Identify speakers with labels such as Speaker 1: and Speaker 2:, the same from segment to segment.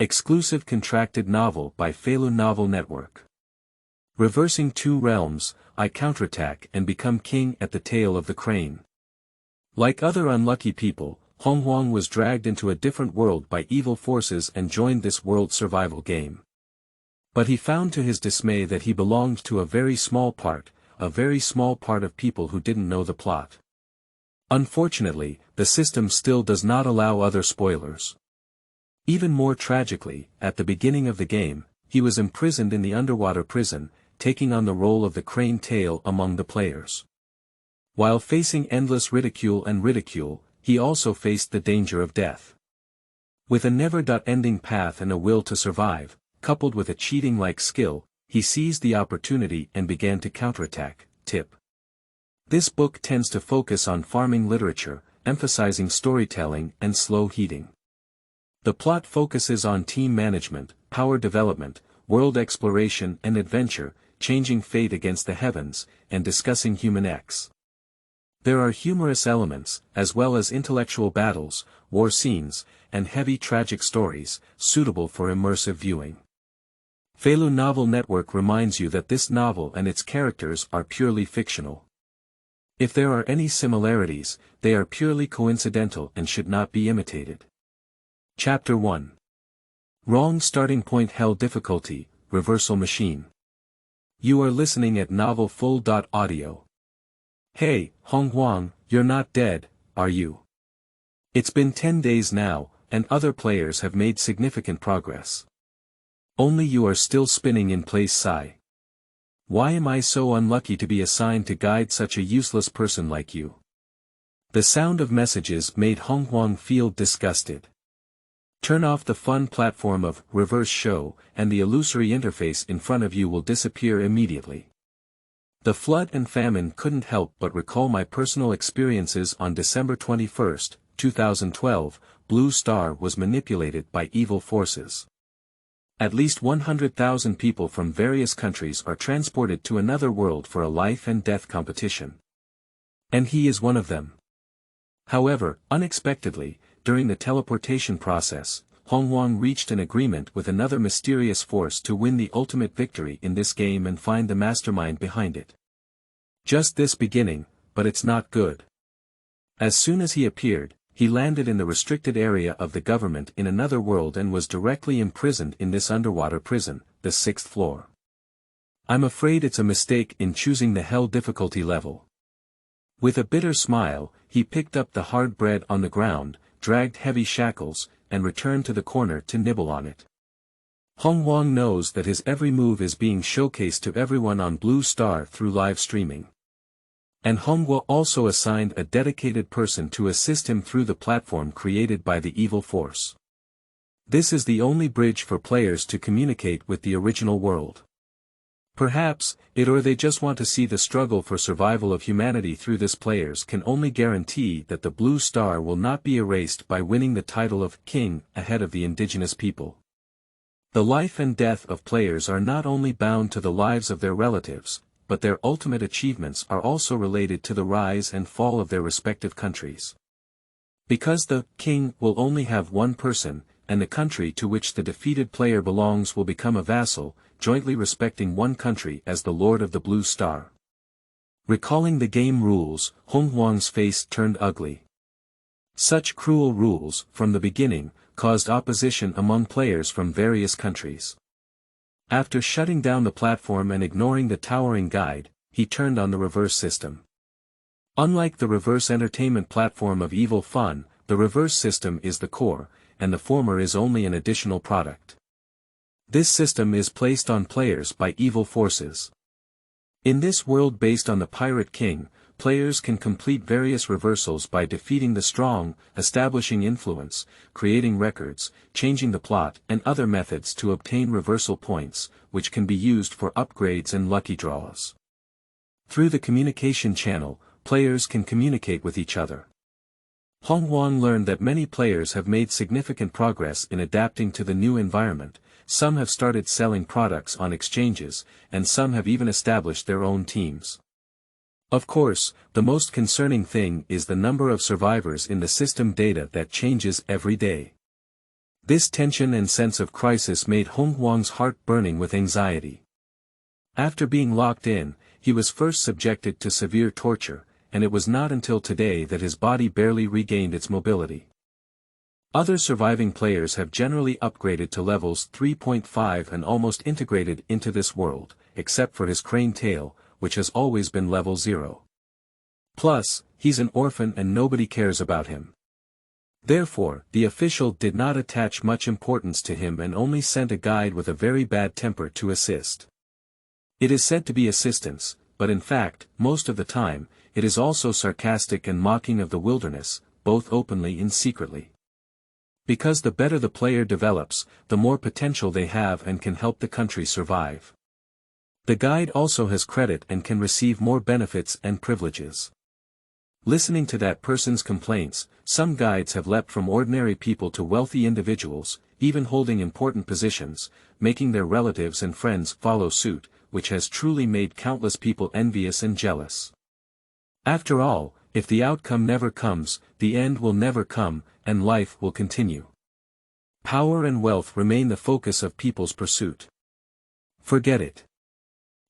Speaker 1: Exclusive contracted novel by Feilu Novel Network. Reversing two realms, I counterattack and become king at the tail of the crane. Like other unlucky people, Honghuang was dragged into a different world by evil forces and joined this world's survival game. But he found to his dismay that he belonged to a very small part of people who didn't know the plot. Unfortunately, the system still does not allow other spoilers. Even more tragically, at the beginning of the game, he was imprisoned in the underwater prison, taking on the role of the crane tail among the players. While facing endless ridicule, he also faced the danger of death. With a never-ending path and a will to survive, coupled with a cheating-like skill, he seized the opportunity and began to counterattack. Tip. This book tends to focus on farming literature, emphasizing storytelling and slow heating. The plot focuses on team management, power development, world exploration and adventure, changing fate against the heavens, and discussing human X. There are humorous elements, as well as intellectual battles, war scenes, and heavy tragic stories, suitable for immersive viewing. Feilu Novel Network reminds you that this novel and its characters are purely fictional. If there are any similarities, they are purely coincidental and should not be imitated. Chapter 1. Wrong starting point. Hell difficulty, reversal machine. You are listening at novelfull.audio. Hey, Honghuang, you're not dead, are you? It's been 10 days now, and other players have made significant progress. Only you are still spinning in place. Sigh. Why am I so unlucky to be assigned to guide such a useless person like you? The sound of messages made Honghuang feel disgusted. Turn off the fun platform of reverse show, and the illusory interface in front of you will disappear immediately. The flood and famine couldn't help but recall my personal experiences on December 21, 2012, Blue Star was manipulated by evil forces. At least 100,000 people from various countries are transported to another world for a life and death competition. And he is one of them. However, unexpectedly, during the teleportation process, Honghuang reached an agreement with another mysterious force to win the ultimate victory in this game and find the mastermind behind it. Just this beginning, but it's not good. As soon as he appeared, he landed in the restricted area of the government in another world and was directly imprisoned in this underwater prison, the 6th floor. I'm afraid it's a mistake in choosing the hell difficulty level. With a bitter smile, he picked up the hard bread on the ground, dragged heavy shackles, and returned to the corner to nibble on it. Honghuang knows that his every move is being showcased to everyone on Blue Star through live streaming. And Honghuang also assigned a dedicated person to assist him through the platform created by the evil force. This is the only bridge for players to communicate with the original world. Perhaps, or they just want to see the struggle for survival of humanity through this. Players can only guarantee that the Blue Star will not be erased by winning the title of King ahead of the indigenous people. The life and death of players are not only bound to the lives of their relatives, but their ultimate achievements are also related to the rise and fall of their respective countries. Because the King will only have one person, and the country to which the defeated player belongs will become a vassal, jointly respecting one country as the Lord of the Blue Star. Recalling the game rules, Honghuang's face turned ugly. Such cruel rules, from the beginning, caused opposition among players from various countries. After shutting down the platform and ignoring the towering guide, he turned on the reverse system. Unlike the reverse entertainment platform of Evil Fun, the reverse system is the core, and the former is only an additional product. This system is placed on players by evil forces. In this world based on the Pirate King, players can complete various reversals by defeating the strong, establishing influence, creating records, changing the plot and other methods to obtain reversal points, which can be used for upgrades and lucky draws. Through the communication channel, players can communicate with each other. Honghuang learned that many players have made significant progress in adapting to the new environment. Some have started selling products on exchanges, and some have even established their own teams. Of course, the most concerning thing is the number of survivors in the system data that changes every day. This tension and sense of crisis made Honghuang's heart burning with anxiety. After being locked in, he was first subjected to severe torture, and it was not until today that his body barely regained its mobility. Other surviving players have generally upgraded to levels 3.5 and almost integrated into this world, except for his crane tail, which has always been level 0. Plus, he's an orphan and nobody cares about him. Therefore, the official did not attach much importance to him and only sent a guide with a very bad temper to assist. It is said to be assistance, but in fact, most of the time, it is also sarcastic and mocking of the wilderness, both openly and secretly. Because the better the player develops, the more potential they have and can help the country survive. The guide also has credit and can receive more benefits and privileges. Listening to that person's complaints, some guides have leapt from ordinary people to wealthy individuals, even holding important positions, making their relatives and friends follow suit, which has truly made countless people envious and jealous. After all, if the outcome never comes, the end will never come, and life will continue. Power and wealth remain the focus of people's pursuit. Forget it.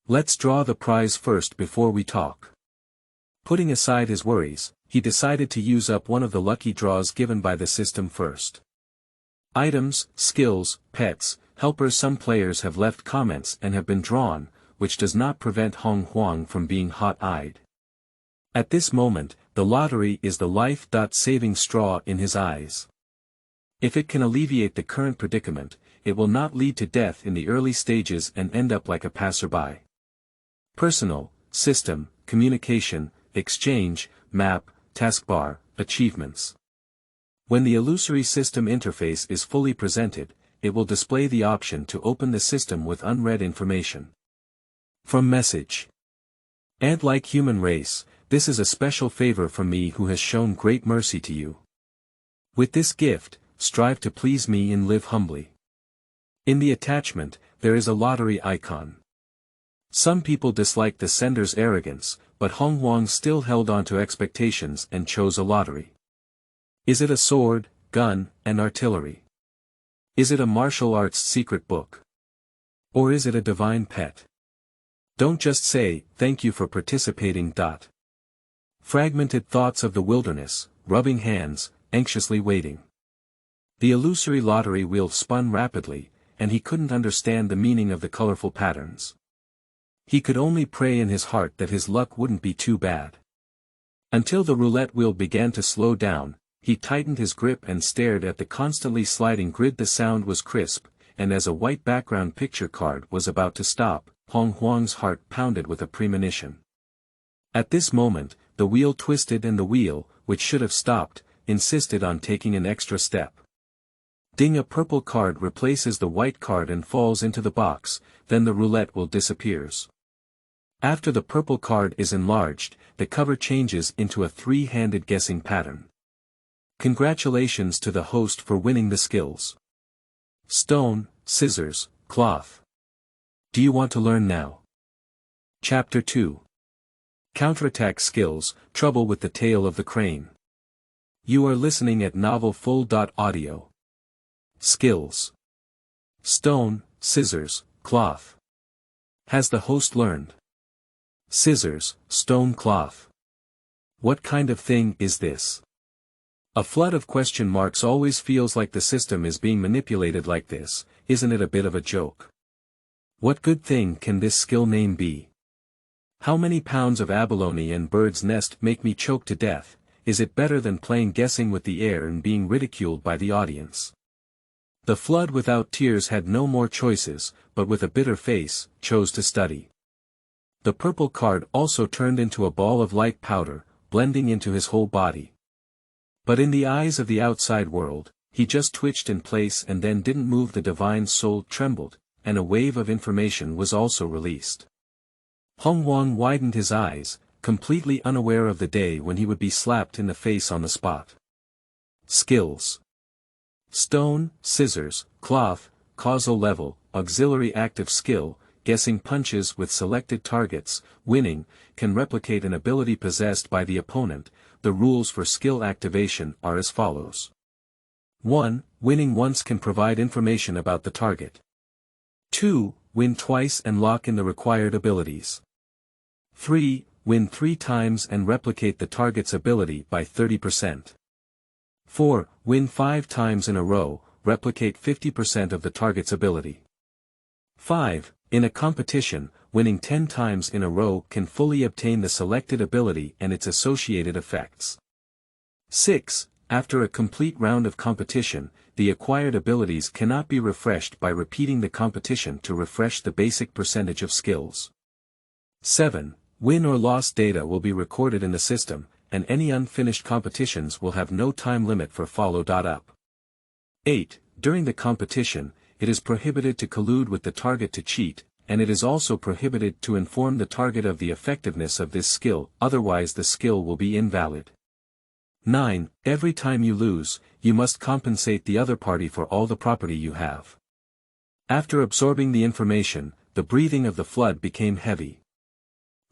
Speaker 1: Let's draw the prize first before we talk. Putting aside his worries, he decided to use up one of the lucky draws given by the system first. Items, skills, pets, helpers. Some players have left comments and have been drawn, which does not prevent Honghuang from being hot-eyed. At this moment, the lottery is the life-saving straw in his eyes. If it can alleviate the current predicament, it will not lead to death in the early stages and end up like a passerby. Personal, system, communication, exchange, map, taskbar, achievements. When the illusory system interface is fully presented, it will display the option to open the system with unread information. From message. Ant-like human race, this is a special favor from me who has shown great mercy to you. With this gift, strive to please me and live humbly. In the attachment, there is a lottery icon. Some people dislike the sender's arrogance, but Honghuang still held on to expectations and chose a lottery. Is it a sword, gun, and artillery? Is it a martial arts secret book? Or is it a divine pet? Don't just say, thank you for participating. Fragmented thoughts of the wilderness, rubbing hands, anxiously waiting. The illusory lottery wheel spun rapidly, and he couldn't understand the meaning of the colorful patterns. He could only pray in his heart that his luck wouldn't be too bad. Until the roulette wheel began to slow down, he tightened his grip and stared at the constantly sliding grid. The sound was crisp, and as a white background picture card was about to stop, Honghuang's heart pounded with a premonition. At this moment, the wheel twisted and the wheel, which should have stopped, insisted on taking an extra step. Ding! A purple card replaces the white card and falls into the box, then the roulette wheel disappears. After the purple card is enlarged, the cover changes into a three-handed guessing pattern. Congratulations to the host for winning the skills. Stone, scissors, cloth. Do you want to learn now? Chapter 2. Counterattack skills, trouble with the tail of the crane. You are listening at Novel Full.audio. Skills. Stone, scissors, cloth. Has the host learned? Scissors, stone, cloth. What kind of thing is this? A flood of question marks always feels like the system is being manipulated like this. Isn't it a bit of a joke? What good thing can this skill name be? How many pounds of abalone and bird's nest make me choke to death? Is it better than playing guessing with the air and being ridiculed by the audience? The flood without tears had no more choices, but with a bitter face, chose to study. The purple card also turned into a ball of light powder, blending into his whole body. But in the eyes of the outside world, he just twitched in place and then didn't move. The divine soul trembled, and a wave of information was also released. Honghuang widened his eyes, completely unaware of the day when he would be slapped in the face on the spot. Skills. Stone, scissors, cloth, causal level, auxiliary active skill, guessing punches with selected targets, winning, can replicate an ability possessed by the opponent. The rules for skill activation are as follows. 1. Winning once can provide information about the target. 2. Win twice and lock in the required abilities. 3. Win 3 times and replicate the target's ability by 30%. 4. Win 5 times in a row, replicate 50% of the target's ability. 5. In a competition, winning 10 times in a row can fully obtain the selected ability and its associated effects. 6. After a complete round of competition, the acquired abilities cannot be refreshed by repeating the competition to refresh the basic percentage of skills. 7. Win or loss data will be recorded in the system, and any unfinished competitions will have no time limit for follow-up. 8. During the competition, it is prohibited to collude with the target to cheat, and it is also prohibited to inform the target of the effectiveness of this skill, otherwise the skill will be invalid. 9. Every time you lose, you must compensate the other party for all the property you have. After absorbing the information, the breathing of the flood became heavy.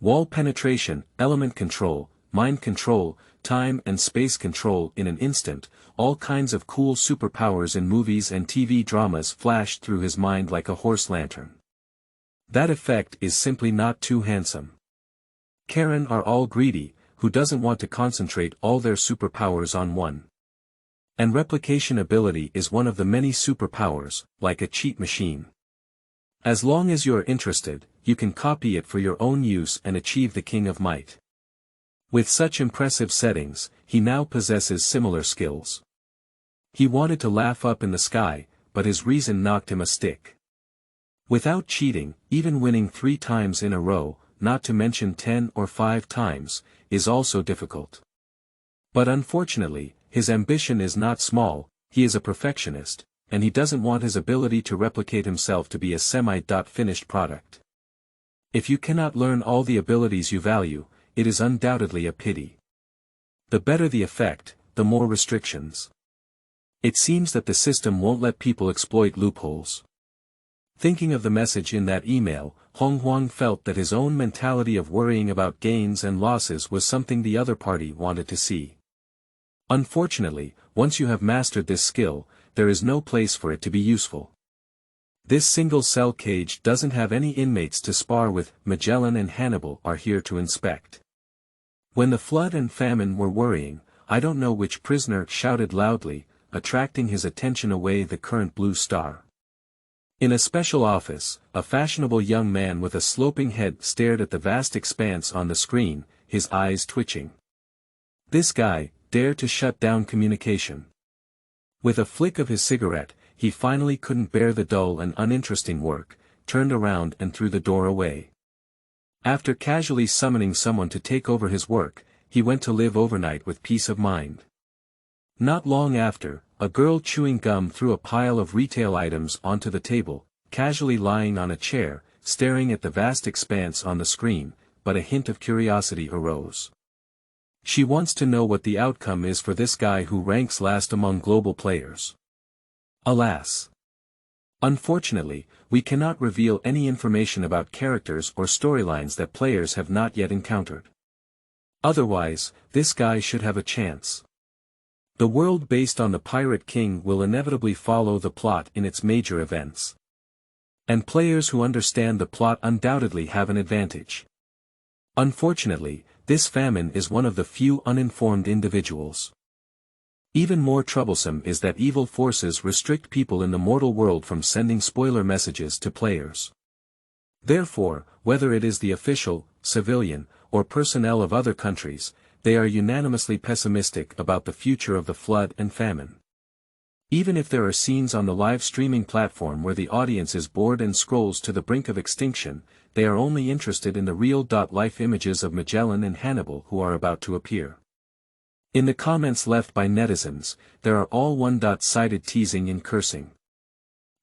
Speaker 1: Wall penetration, element control, mind control, time and space control in an instant, all kinds of cool superpowers in movies and TV dramas flashed through his mind like a horse lantern. That effect is simply not too handsome. Karen are all greedy, who doesn't want to concentrate all their superpowers on one. And replication ability is one of the many superpowers, like a cheat machine. As long as you are interested, you can copy it for your own use and achieve the King of Might. With such impressive settings, he now possesses similar skills. He wanted to laugh up in the sky, but his reason knocked him a stick. Without cheating, even winning 3 times in a row, not to mention 10 or 5 times, is also difficult. But unfortunately, his ambition is not small, he is a perfectionist, and he doesn't want his ability to replicate himself to be a semi-finished product. If you cannot learn all the abilities you value, it is undoubtedly a pity. The better the effect, the more restrictions. It seems that the system won't let people exploit loopholes. Thinking of the message in that email, Honghuang felt that his own mentality of worrying about gains and losses was something the other party wanted to see. Unfortunately, once you have mastered this skill, there is no place for it to be useful. This single-cell cage doesn't have any inmates to spar with. Magellan and Hannibal are here to inspect. When the flood and famine were worrying, I don't know which prisoner shouted loudly, attracting his attention away the current blue star. In a special office, a fashionable young man with a sloping head stared at the vast expanse on the screen, his eyes twitching. This guy dared to shut down communication. With a flick of his cigarette, he finally couldn't bear the dull and uninteresting work, turned around and threw the door away. After casually summoning someone to take over his work, he went to live overnight with peace of mind. Not long after, a girl chewing gum threw a pile of retail items onto the table, casually lying on a chair, staring at the vast expanse on the screen, but a hint of curiosity arose. She wants to know what the outcome is for this guy who ranks last among global players. Alas! Unfortunately, we cannot reveal any information about characters or storylines that players have not yet encountered. Otherwise, this guy should have a chance. The world based on the Pirate King will inevitably follow the plot in its major events. And players who understand the plot undoubtedly have an advantage. Unfortunately, this famine is one of the few uninformed individuals. Even more troublesome is that evil forces restrict people in the mortal world from sending spoiler messages to players. Therefore, whether it is the official, civilian, or personnel of other countries, they are unanimously pessimistic about the future of the flood and famine. Even if there are scenes on the live streaming platform where the audience is bored and scrolls to the brink of extinction, they are only interested in the real-life images of Magellan and Hannibal who are about to appear. In the comments left by netizens, there are all one-sided teasing and cursing.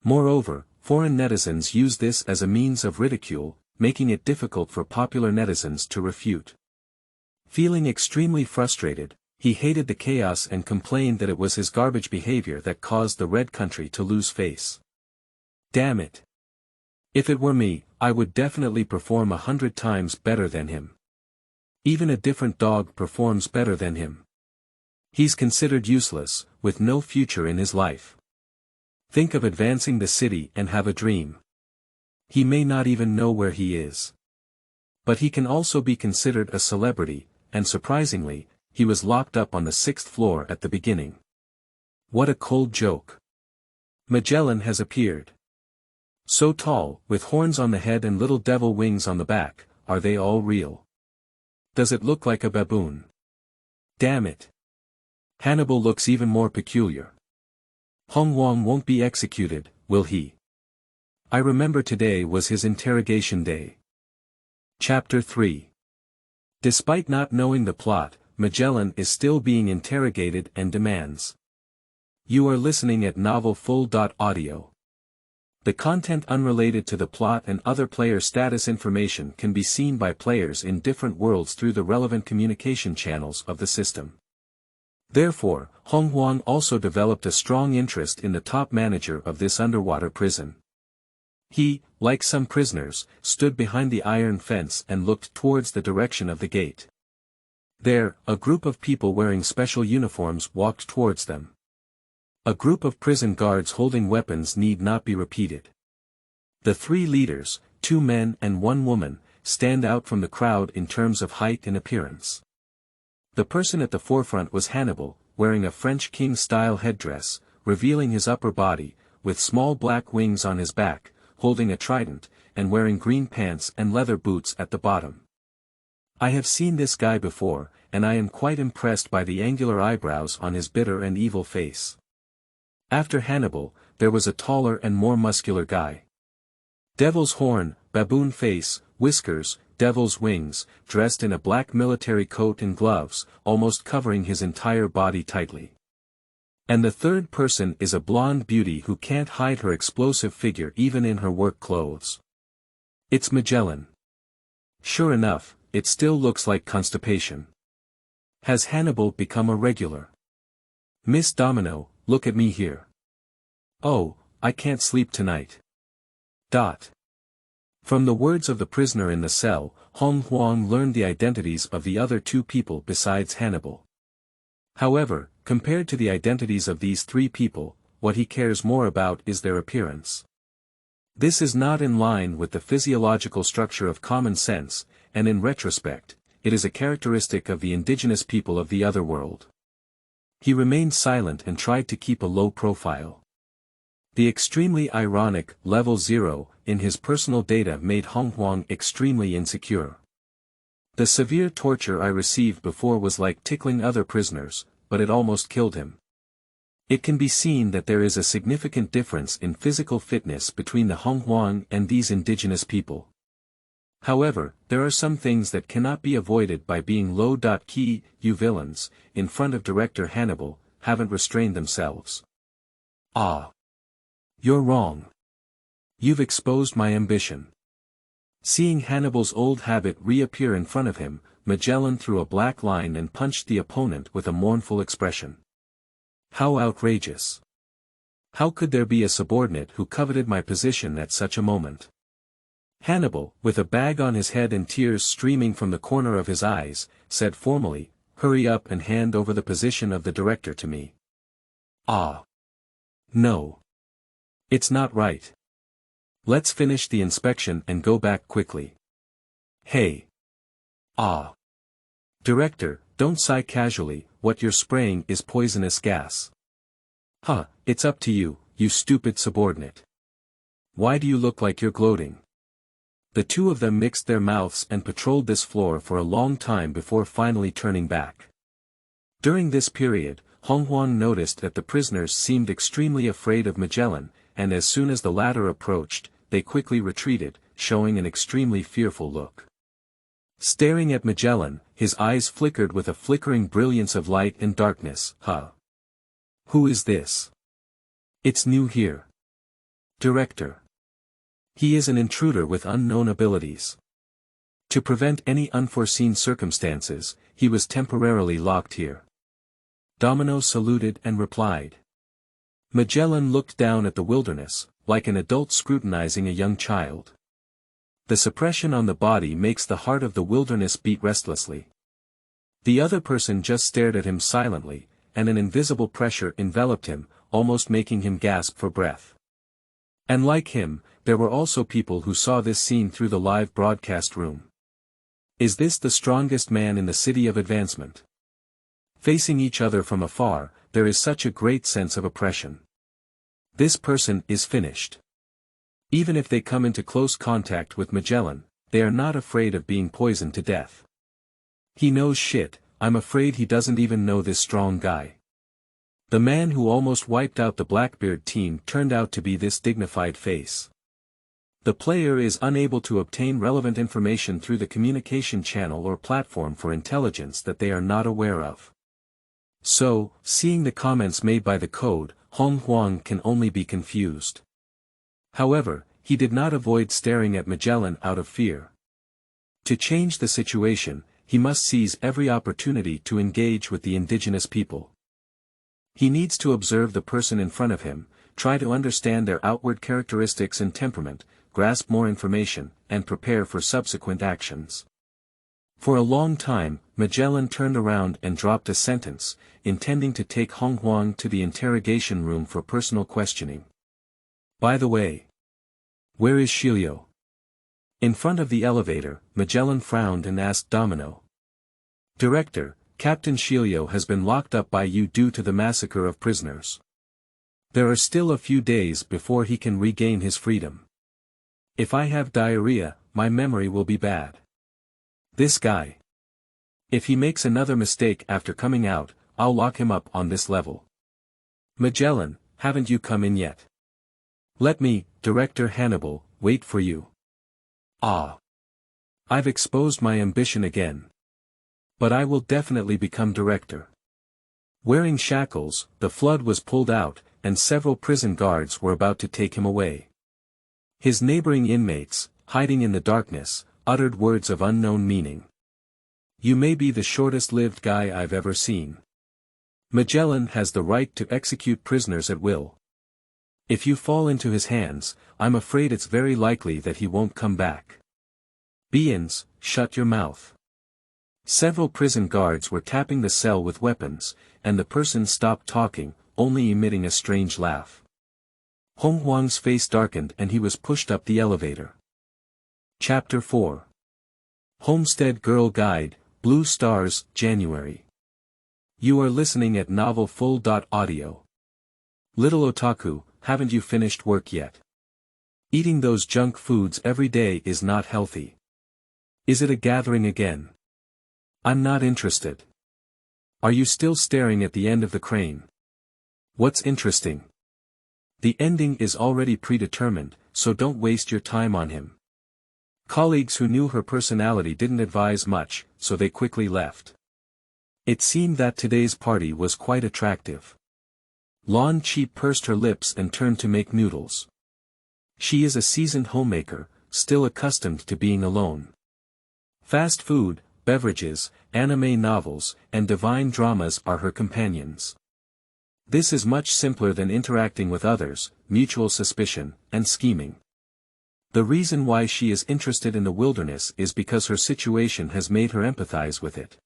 Speaker 1: Moreover, foreign netizens use this as a means of ridicule, making it difficult for popular netizens to refute. Feeling extremely frustrated, he hated the chaos and complained that it was his garbage behavior that caused the Red Country to lose face. Damn it! If it were me, I would definitely perform 100 times better than him. Even a different dog performs better than him. He's considered useless, with no future in his life. Think of advancing the city and have a dream. He may not even know where he is. But he can also be considered a celebrity, and surprisingly, he was locked up on the 6th floor at the beginning. What a cold joke. Magellan has appeared. So tall, with horns on the head and little devil wings on the back, are they all real? Does it look like a baboon? Damn it. Hannibal looks even more peculiar. Honghuang won't be executed, will he? I remember today was his interrogation day. Chapter 3. Despite not knowing the plot, Magellan is still being interrogated and demands. You are listening at novelfull.audio. The content unrelated to the plot and other player status information can be seen by players in different worlds through the relevant communication channels of the system. Therefore, Honghuang also developed a strong interest in the top manager of this underwater prison. He, like some prisoners, stood behind the iron fence and looked towards the direction of the gate. There, a group of people wearing special uniforms walked towards them. A group of prison guards holding weapons need not be repeated. The three leaders, 2 men and 1 woman, stand out from the crowd in terms of height and appearance. The person at the forefront was Hannibal, wearing a French king-style headdress, revealing his upper body, with small black wings on his back, holding a trident, and wearing green pants and leather boots at the bottom. I have seen this guy before, and I am quite impressed by the angular eyebrows on his bitter and evil face. After Hannibal, there was a taller and more muscular guy. Devil's horn, baboon face, whiskers, devil's wings, dressed in a black military coat and gloves, almost covering his entire body tightly. And the third person is a blonde beauty who can't hide her explosive figure even in her work clothes. It's Magellan. Sure enough, it still looks like constipation. Has Hannibal become a regular? Miss Domino, look at me here. Oh, I can't sleep tonight. From the words of the prisoner in the cell, Honghuang learned the identities of the other 2 people besides Hannibal. However, compared to the identities of these 3 people, what he cares more about is their appearance. This is not in line with the physiological structure of common sense, and in retrospect, it is a characteristic of the indigenous people of the other world. He remained silent and tried to keep a low profile. The extremely ironic level 0 in his personal data made Honghuang extremely insecure. The severe torture I received before was like tickling other prisoners, but it almost killed him. It can be seen that there is a significant difference in physical fitness between the Honghuang and these indigenous people. However, there are some things that cannot be avoided by being low-key. You villains, in front of Director Hannibal, haven't restrained themselves. Ah. You're wrong. You've exposed my ambition. Seeing Hannibal's old habit reappear in front of him, Magellan threw a black line and punched the opponent with a mournful expression. How outrageous. How could there be a subordinate who coveted my position at such a moment? Hannibal, with a bag on his head and tears streaming from the corner of his eyes, said formally, "Hurry up and hand over the position of the director to me." Ah. No. It's not right. Let's finish the inspection and go back quickly. Hey. Ah. Director, don't sigh casually, what you're spraying is poisonous gas. Huh, it's up to you, you stupid subordinate. Why do you look like you're gloating? The 2 of them mixed their mouths and patrolled this floor for a long time before finally turning back. During this period, Honghuang noticed that the prisoners seemed extremely afraid of Magellan, and as soon as the latter approached, they quickly retreated, showing an extremely fearful look. Staring at Magellan, his eyes flickered with a flickering brilliance of light and darkness. Huh. Who is this? It's new here. Director. He is an intruder with unknown abilities. To prevent any unforeseen circumstances, he was temporarily locked here. Domino saluted and replied. Magellan looked down at the wilderness, like an adult scrutinizing a young child. The suppression on the body makes the heart of the wilderness beat restlessly. The other person just stared at him silently, and an invisible pressure enveloped him, almost making him gasp for breath. And like him, there were also people who saw this scene through the live broadcast room. Is this the strongest man in the city of advancement? Facing each other from afar, there is such a great sense of oppression. This person is finished. Even if they come into close contact with Magellan, they are not afraid of being poisoned to death. He knows shit, I'm afraid he doesn't even know this strong guy. The man who almost wiped out the Blackbeard team turned out to be this dignified face. The player is unable to obtain relevant information through the communication channel or platform for intelligence that they are not aware of. So, seeing the comments made by the code, Honghuang can only be confused. However, he did not avoid staring at Magellan out of fear. To change the situation, he must seize every opportunity to engage with the indigenous people. He needs to observe the person in front of him, try to understand their outward characteristics and temperament, grasp more information, and prepare for subsequent actions. For a long time, Magellan turned around and dropped a sentence, intending to take Honghuang to the interrogation room for personal questioning. By the way, where is Shilio? In front of the elevator, Magellan frowned and asked Domino. Director, Captain Shilio has been locked up by you due to the massacre of prisoners. There are still a few days before he can regain his freedom. If I have diarrhea, my memory will be bad. This guy. If he makes another mistake after coming out, I'll lock him up on this level. Magellan, haven't you come in yet? Let me, Director Hannibal, wait for you. Ah. I've exposed my ambition again. But I will definitely become director. Wearing shackles, the flood was pulled out, and several prison guards were about to take him away. His neighboring inmates, hiding in the darkness, uttered words of unknown meaning. You may be the shortest-lived guy I've ever seen. Magellan has the right to execute prisoners at will. If you fall into his hands, I'm afraid it's very likely that he won't come back. Beans, shut your mouth. Several prison guards were tapping the cell with weapons, and the person stopped talking, only emitting a strange laugh. Honghuang's face darkened and he was pushed up the elevator. Chapter 4 Homestead Girl Guide, Blue Stars, January. You are listening at novelfull.audio. Little otaku, haven't you finished work yet? Eating those junk foods every day is not healthy. Is it a gathering again? I'm not interested. Are you still staring at the end of the crane? What's interesting? The ending is already predetermined, so don't waste your time on him. Colleagues who knew her personality didn't advise much, so they quickly left. It seemed that today's party was quite attractive. Lan Chi pursed her lips and turned to make noodles. She is a seasoned homemaker, still accustomed to being alone. Fast food, beverages, anime novels, and divine dramas are her companions. This is much simpler than interacting with others, mutual suspicion, and scheming. The reason why she is interested in the wilderness is because her situation has made her empathize with it.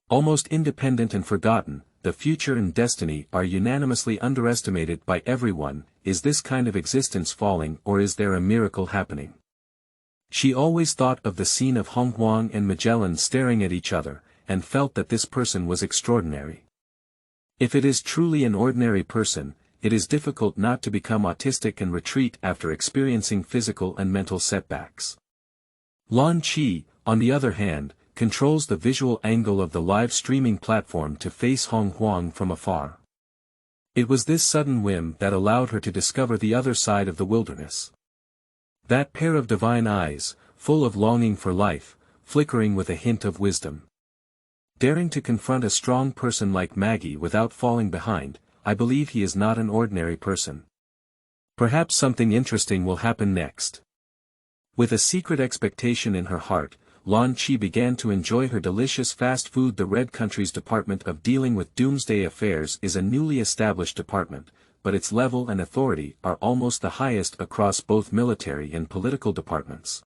Speaker 1: Almost independent and forgotten, the future and destiny are unanimously underestimated by everyone. Is this kind of existence falling or is there a miracle happening? She always thought of the scene of Honghuang and Magellan staring at each other, and felt that this person was extraordinary. If it is truly an ordinary person, it is difficult not to become autistic and retreat after experiencing physical and mental setbacks. Lan Chi, on the other hand, controls the visual angle of the live streaming platform to face Honghuang from afar. It was this sudden whim that allowed her to discover the other side of the wilderness. That pair of divine eyes, full of longing for life, flickering with a hint of wisdom. Daring to confront a strong person like Maggie without falling behind, I believe he is not an ordinary person. Perhaps something interesting will happen next. With a secret expectation in her heart, Lan Chi began to enjoy her delicious fast food. The Red Country's Department of Dealing with Doomsday Affairs is a newly established department, but its level and authority are almost the highest across both military and political departments.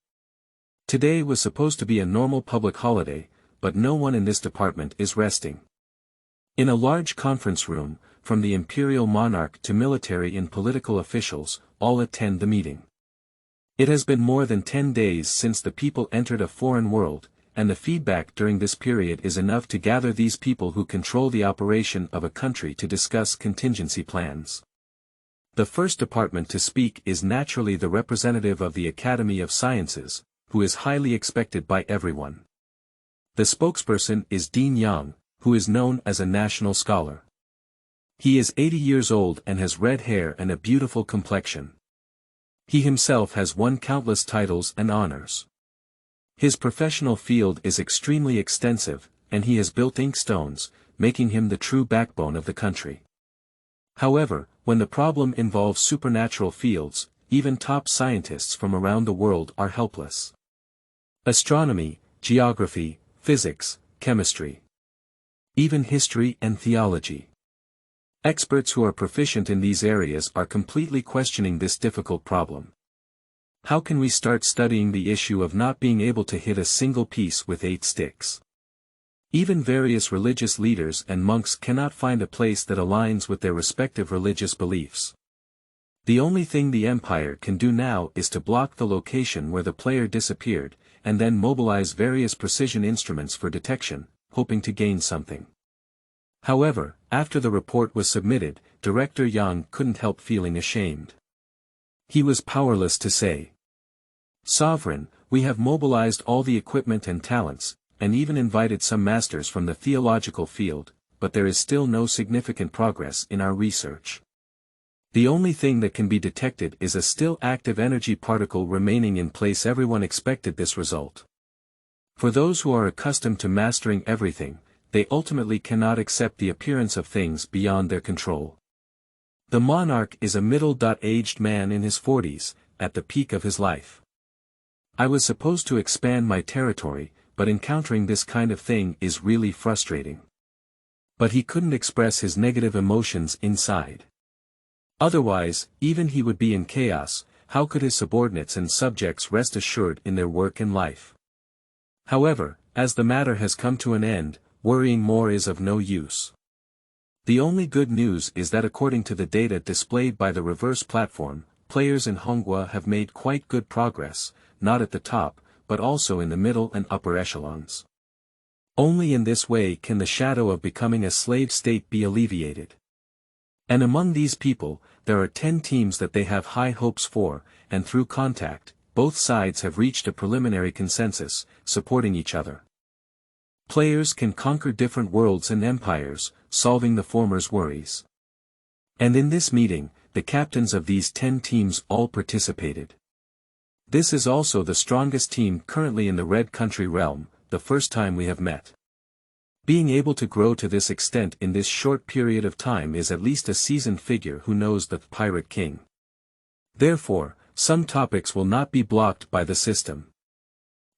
Speaker 1: Today was supposed to be a normal public holiday, but no one in this department is resting. In a large conference room, from the imperial monarch to military and political officials, all attend the meeting. It has been more than 10 days since the people entered a foreign world, and the feedback during this period is enough to gather these people who control the operation of a country to discuss contingency plans. The first department to speak is naturally the representative of the Academy of Sciences, who is highly expected by everyone. The spokesperson is Dean Yang, who is known as a national scholar. He is 80 years old and has red hair and a beautiful complexion. He himself has won countless titles and honors. His professional field is extremely extensive, and he has built inkstones, making him the true backbone of the country. However, when the problem involves supernatural fields, even top scientists from around the world are helpless. Astronomy, geography, physics, chemistry. Even history and theology. Experts who are proficient in these areas are completely questioning this difficult problem. How can we start studying the issue of not being able to hit a single piece with 8 sticks? Even various religious leaders and monks cannot find a place that aligns with their respective religious beliefs. The only thing the Empire can do now is to block the location where the player disappeared, and then mobilize various precision instruments for detection, hoping to gain something. However, after the report was submitted, Director Yang couldn't help feeling ashamed. He was powerless to say, "Sovereign, we have mobilized all the equipment and talents, and even invited some masters from the theological field, but there is still no significant progress in our research. The only thing that can be detected is a still active energy particle remaining in place." Everyone expected this result. For those who are accustomed to mastering everything, they ultimately cannot accept the appearance of things beyond their control. The monarch is a middle-aged man in his 40s, at the peak of his life. "I was supposed to expand my territory, but encountering this kind of thing is really frustrating." But he couldn't express his negative emotions inside. Otherwise, even he would be in chaos. How could his subordinates and subjects rest assured in their work and life? However, as the matter has come to an end, worrying more is of no use. The only good news is that according to the data displayed by the reverse platform, players in Honghuang have made quite good progress, not at the top, but also in the middle and upper echelons. Only in this way can the shadow of becoming a slave state be alleviated. And among these people, there are 10 teams that they have high hopes for, and through contact, both sides have reached a preliminary consensus, supporting each other. Players can conquer different worlds and empires, solving the former's worries. And in this meeting, the captains of these 10 teams all participated. This is also the strongest team currently in the Red Country realm, the first time we have met. Being able to grow to this extent in this short period of time is at least a seasoned figure who knows the Pirate King. Therefore, some topics will not be blocked by the system.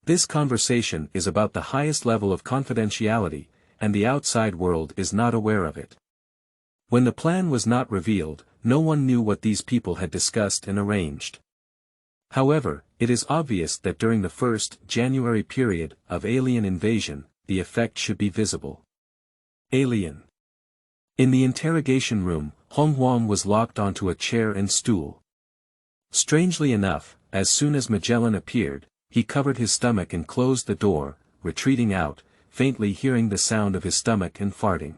Speaker 1: This conversation is about the highest level of confidentiality, and the outside world is not aware of it. When the plan was not revealed, no one knew what these people had discussed and arranged. However, it is obvious that during the first January period of alien invasion, the effect should be visible. Alien. In the interrogation room, Honghuang was locked onto a chair and stool. Strangely enough, as soon as Magellan appeared, he covered his stomach and closed the door, retreating out, faintly hearing the sound of his stomach and farting.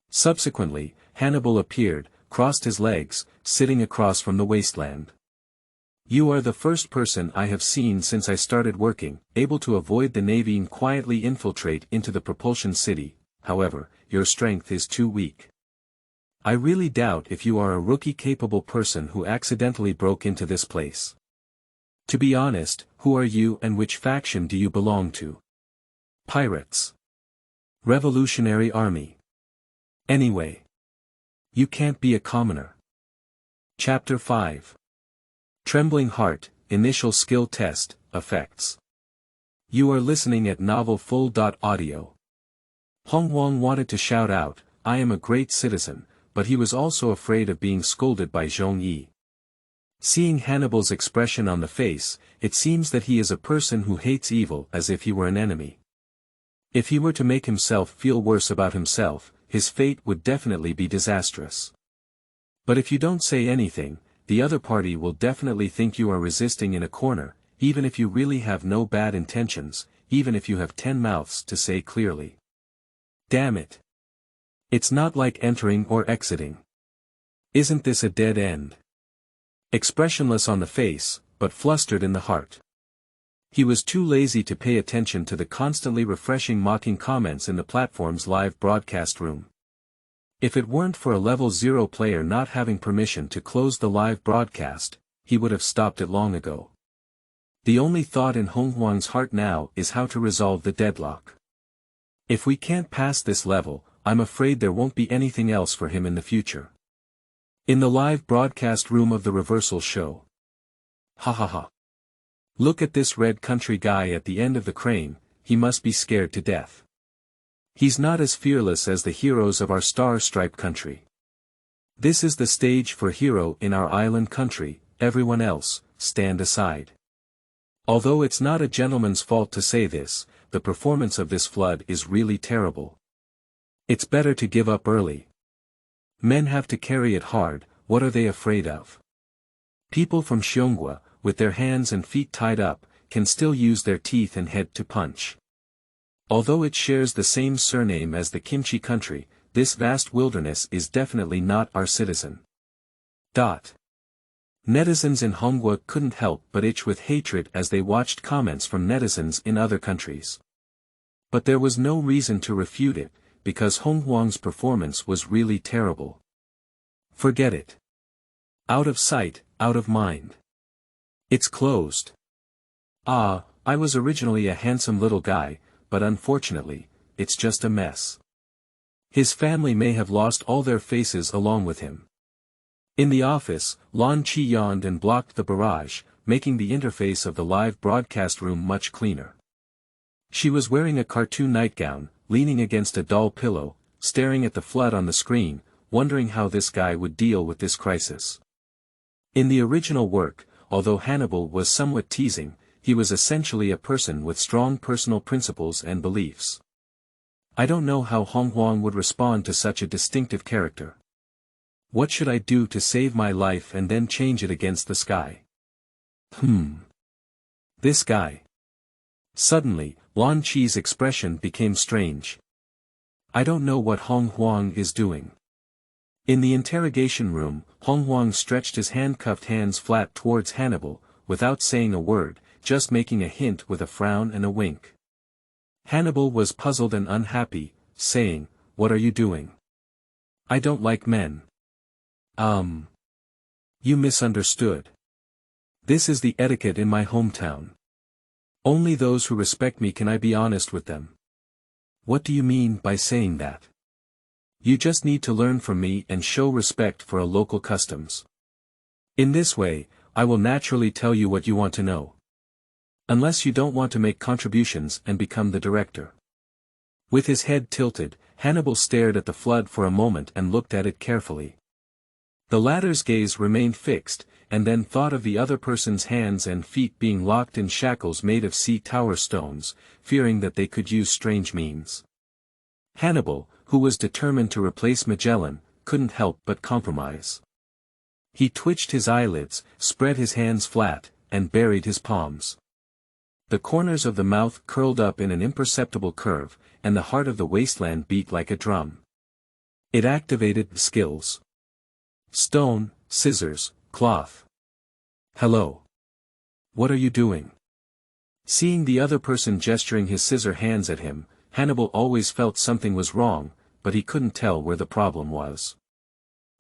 Speaker 1: Subsequently, Hannibal appeared, crossed his legs, sitting across from the wasteland. "You are the first person I have seen since I started working, able to avoid the Navy and quietly infiltrate into the propulsion city. However, your strength is too weak. I really doubt if you are a rookie-capable person who accidentally broke into this place. To be honest, who are you and which faction do you belong to? Pirates? Revolutionary Army? Anyway, you can't be a commoner." Chapter 5. Trembling Heart, Initial Skill Test, Effects. You are listening at novelfull.audio. Honghuang wanted to shout out, "I am a great citizen," but he was also afraid of being scolded by Zhong Yi. Seeing Hannibal's expression on the face, it seems that he is a person who hates evil as if he were an enemy. If he were to make himself feel worse about himself, his fate would definitely be disastrous. But if you don't say anything, the other party will definitely think you are resisting in a corner, even if you really have no bad intentions, even if you have 10 mouths to say clearly. Damn it. It's not like entering or exiting. Isn't this a dead end? Expressionless on the face, but flustered in the heart. He was too lazy to pay attention to the constantly refreshing mocking comments in the platform's live broadcast room. If it weren't for a level 0 player not having permission to close the live broadcast, he would have stopped it long ago. The only thought in Honghuang's heart now is how to resolve the deadlock. If we can't pass this level, I'm afraid there won't be anything else for him in the future. In the live broadcast room of the reversal show. Ha ha ha. Look at this red country guy at the end of the crane, he must be scared to death. He's not as fearless as the heroes of our star-striped country. This is the stage for hero in our island country, everyone else, stand aside. Although it's not a gentleman's fault to say this, the performance of this flood is really terrible. It's better to give up early. Men have to carry it hard, what are they afraid of? People from Honghuang, with their hands and feet tied up, can still use their teeth and head to punch. Although it shares the same surname as the kimchi country, this vast wilderness is definitely not our citizen. Netizens in Honghuang couldn't help but itch with hatred as they watched comments from netizens in other countries. But there was no reason to refute it, because Honghuang's performance was really terrible. Forget it. Out of sight, out of mind. It's closed. I was originally a handsome little guy, but unfortunately, it's just a mess. His family may have lost all their faces along with him. In the office, Lan Chi yawned and blocked the barrage, making the interface of the live broadcast room much cleaner. She was wearing a cartoon nightgown, leaning against a doll pillow, staring at the flood on the screen, wondering how this guy would deal with this crisis. In the original work, although Hannibal was somewhat teasing, he was essentially a person with strong personal principles and beliefs. I don't know how Honghuang would respond to such a distinctive character. What should I do to save my life and then change it against the sky? This guy. Suddenly, Lan Chi's expression became strange. I don't know what Honghuang is doing. In the interrogation room, Honghuang stretched his handcuffed hands flat towards Hannibal, without saying a word, just making a hint with a frown and a wink. Hannibal was puzzled and unhappy, saying, "What are you doing? I don't like men." You misunderstood. This is the etiquette in my hometown. Only those who respect me can I be honest with them. What do you mean by saying that? You just need to learn from me and show respect for a local customs. In this way, I will naturally tell you what you want to know. Unless you don't want to make contributions and become the director. With his head tilted, Hannibal stared at the flood for a moment and looked at it carefully. The latter's gaze remained fixed, and then thought of the other person's hands and feet being locked in shackles made of sea tower stones, fearing that they could use strange means. Hannibal, who was determined to replace Magellan, couldn't help but compromise. He twitched his eyelids, spread his hands flat, and buried his palms. The corners of the mouth curled up in an imperceptible curve, and the heart of the wasteland beat like a drum. It activated skills. Stone, scissors, cloth. Hello. What are you doing? Seeing the other person gesturing his scissor hands at him, Hannibal always felt something was wrong, but he couldn't tell where the problem was.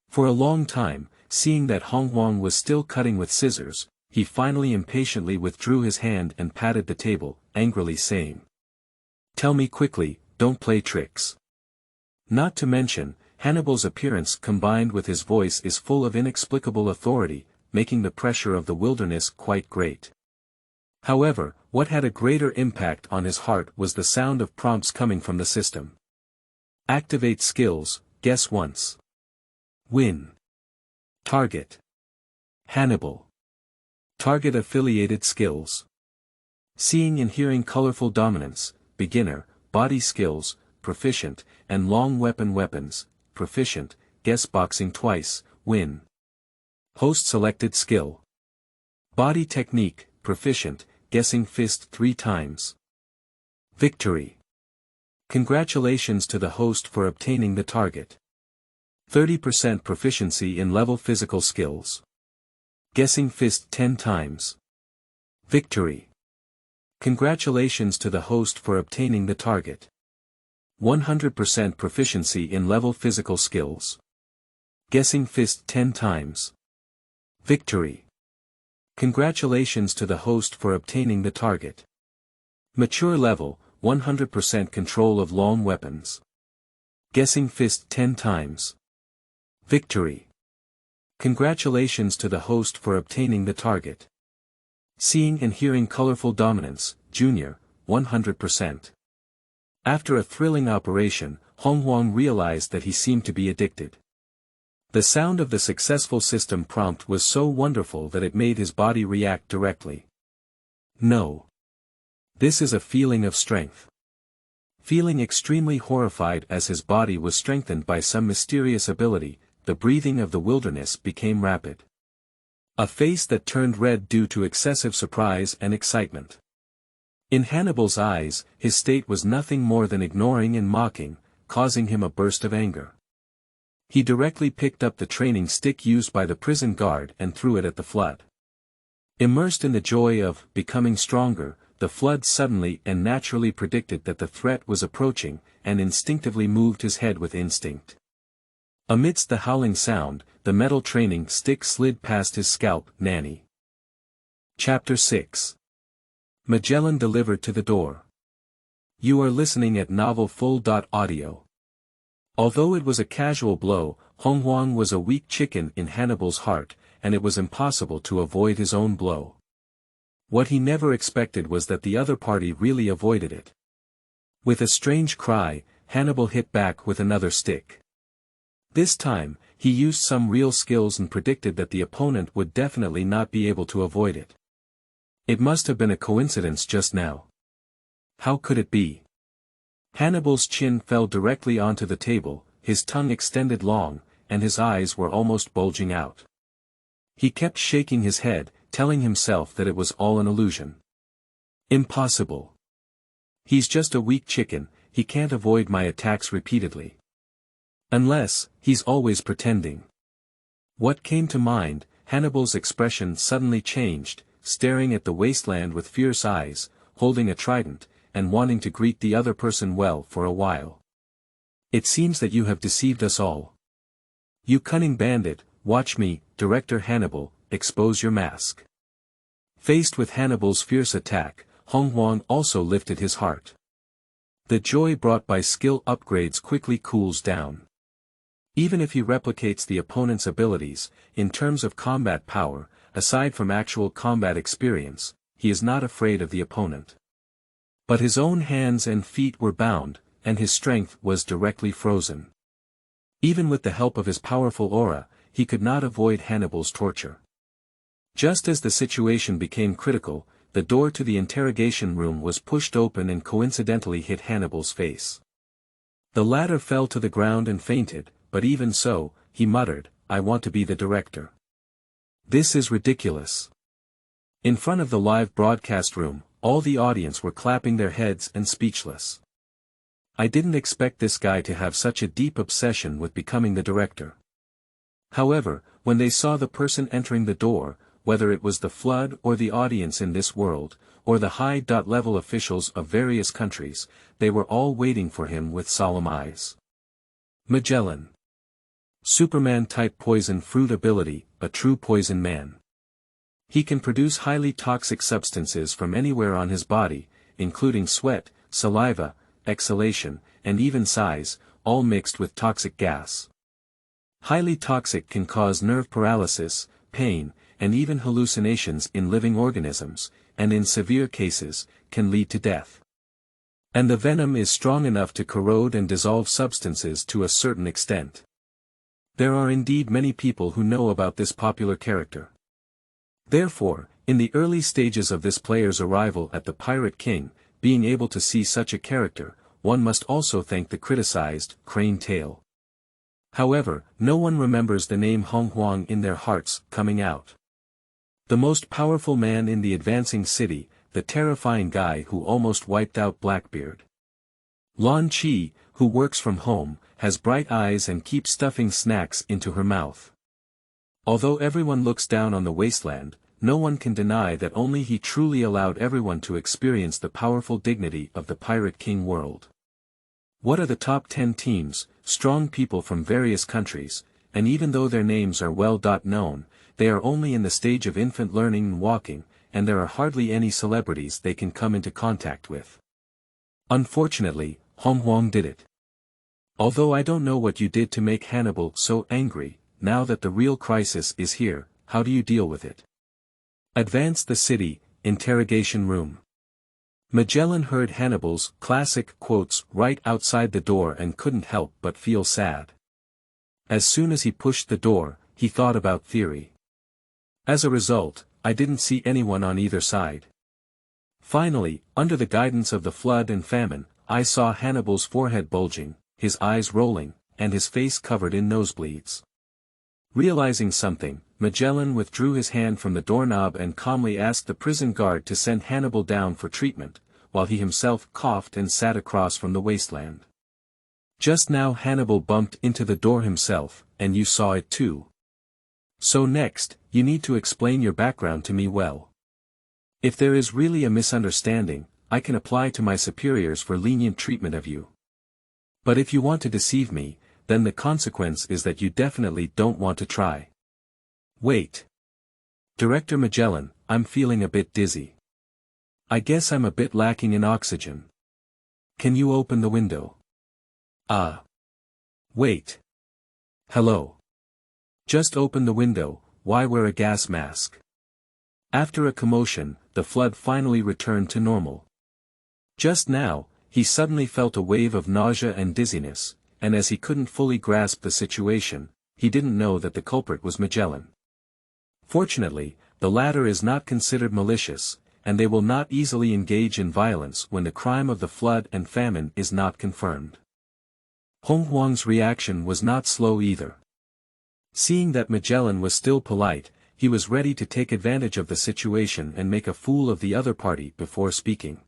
Speaker 1: For a long time, seeing that Honghuang was still cutting with scissors, he finally impatiently withdrew his hand and patted the table, angrily saying, "Tell me quickly, don't play tricks." Not to mention, Hannibal's appearance combined with his voice is full of inexplicable authority, making the pressure of the wilderness quite great. However, what had a greater impact on his heart was the sound of prompts coming from the system. Activate skills, guess once. Win. Target. Hannibal. Target affiliated skills. Seeing and hearing colorful dominance, beginner, body skills, proficient, and long weapons, proficient, guess boxing twice, win. Host selected skill. Body technique, proficient, guessing fist 3 times. Victory. Congratulations to the host for obtaining the target. 30% proficiency in level physical skills. Guessing fist 10 times. Victory. Congratulations to the host for obtaining the target. 100% proficiency in level physical skills. Guessing fist 10 times. Victory. Congratulations to the host for obtaining the target. Mature level, 100% control of long weapons. Guessing fist 10 times. Victory. Congratulations to the host for obtaining the target. Seeing and hearing colorful dominance, junior, 100%. After a thrilling operation, Honghuang realized that he seemed to be addicted. The sound of the successful system prompt was so wonderful that it made his body react directly. No. This is a feeling of strength. Feeling extremely horrified as his body was strengthened by some mysterious ability, the breathing of the wilderness became rapid. A face that turned red due to excessive surprise and excitement. In Hannibal's eyes, his state was nothing more than ignoring and mocking, causing him a burst of anger. He directly picked up the training stick used by the prison guard and threw it at the flood. Immersed in the joy of becoming stronger, the flood suddenly and naturally predicted that the threat was approaching, and instinctively moved his head with instinct. Amidst the howling sound, the metal training stick slid past his scalp, nanny. Chapter 6. Magellan delivered to the door. You are listening at novelfull.audio. Although it was a casual blow, Honghuang was a weak chicken in Hannibal's heart, and it was impossible to avoid his own blow. What he never expected was that the other party really avoided it. With a strange cry, Hannibal hit back with another stick. This time, he used some real skills and predicted that the opponent would definitely not be able to avoid it. It must have been a coincidence just now. How could it be? Hannibal's chin fell directly onto the table, his tongue extended long, and his eyes were almost bulging out. He kept shaking his head, telling himself that it was all an illusion. Impossible. He's just a weak chicken, he can't avoid my attacks repeatedly. Unless, he's always pretending. What came to mind, Hannibal's expression suddenly changed, staring at the wasteland with fierce eyes, holding a trident, and wanting to greet the other person well for a while. It seems that you have deceived us all. You cunning bandit, watch me, Director Hannibal, expose your mask. Faced with Hannibal's fierce attack, Honghuang also lifted his heart. The joy brought by skill upgrades quickly cools down. Even if he replicates the opponent's abilities, in terms of combat power, aside from actual combat experience, he is not afraid of the opponent. But his own hands and feet were bound, and his strength was directly frozen. Even with the help of his powerful aura, he could not avoid Hannibal's torture. Just as the situation became critical, the door to the interrogation room was pushed open and coincidentally hit Hannibal's face. The latter fell to the ground and fainted, but even so, he muttered, I want to be the director. This is ridiculous. In front of the live broadcast room, all the audience were clapping their heads and speechless. I didn't expect this guy to have such a deep obsession with becoming the director. However, when they saw the person entering the door, whether it was the flood or the audience in this world, or the high-level officials of various countries, they were all waiting for him with solemn eyes. Magellan. Superman-type poison fruit ability, a true poison man. He can produce highly toxic substances from anywhere on his body, including sweat, saliva, exhalation, and even size, all mixed with toxic gas. Highly toxic can cause nerve paralysis, pain, and even hallucinations in living organisms, and in severe cases, can lead to death. And the venom is strong enough to corrode and dissolve substances to a certain extent. There are indeed many people who know about this popular character. Therefore, in the early stages of this player's arrival at the Pirate King, being able to see such a character, one must also thank the criticized, crane tail. However, no one remembers the name Honghuang in their hearts, coming out. The most powerful man in the advancing city, the terrifying guy who almost wiped out Blackbeard. Lan Chi, who works from home, has bright eyes and keeps stuffing snacks into her mouth. Although everyone looks down on the wasteland, no one can deny that only he truly allowed everyone to experience the powerful dignity of the Pirate King world. What are the top 10 teams? Strong people from various countries, and even though their names are well known, they are only in the stage of infant learning and walking, and there are hardly any celebrities they can come into contact with. Unfortunately, Honghuang did it. Although I don't know what you did to make Hannibal so angry, now that the real crisis is here, how do you deal with it? Advance the city, interrogation room. Magellan heard Hannibal's classic quotes right outside the door and couldn't help but feel sad. As soon as he pushed the door, he thought about theory. As a result, I didn't see anyone on either side. Finally, under the guidance of the flood and famine, I saw Hannibal's forehead bulging, his eyes rolling, and his face covered in nosebleeds. Realizing something, Magellan withdrew his hand from the doorknob and calmly asked the prison guard to send Hannibal down for treatment, while he himself coughed and sat across from the wasteland. Just now Hannibal bumped into the door himself, and you saw it too. So next, you need to explain your background to me well. If there is really a misunderstanding, I can apply to my superiors for lenient treatment of you. But if you want to deceive me, then the consequence is that you definitely don't want to try. Wait. Director Magellan, I'm feeling a bit dizzy. I guess I'm a bit lacking in oxygen. Can you open the window? Wait. Hello. Just open the window, why wear a gas mask? After a commotion, the flood finally returned to normal. Just now, he suddenly felt a wave of nausea and dizziness, and as he couldn't fully grasp the situation, he didn't know that the culprit was Magellan. Fortunately, the latter is not considered malicious, and they will not easily engage in violence when the crime of the flood and famine is not confirmed. Honghuang's reaction was not slow either. Seeing that Magellan was still polite, he was ready to take advantage of the situation and make a fool of the other party before speaking.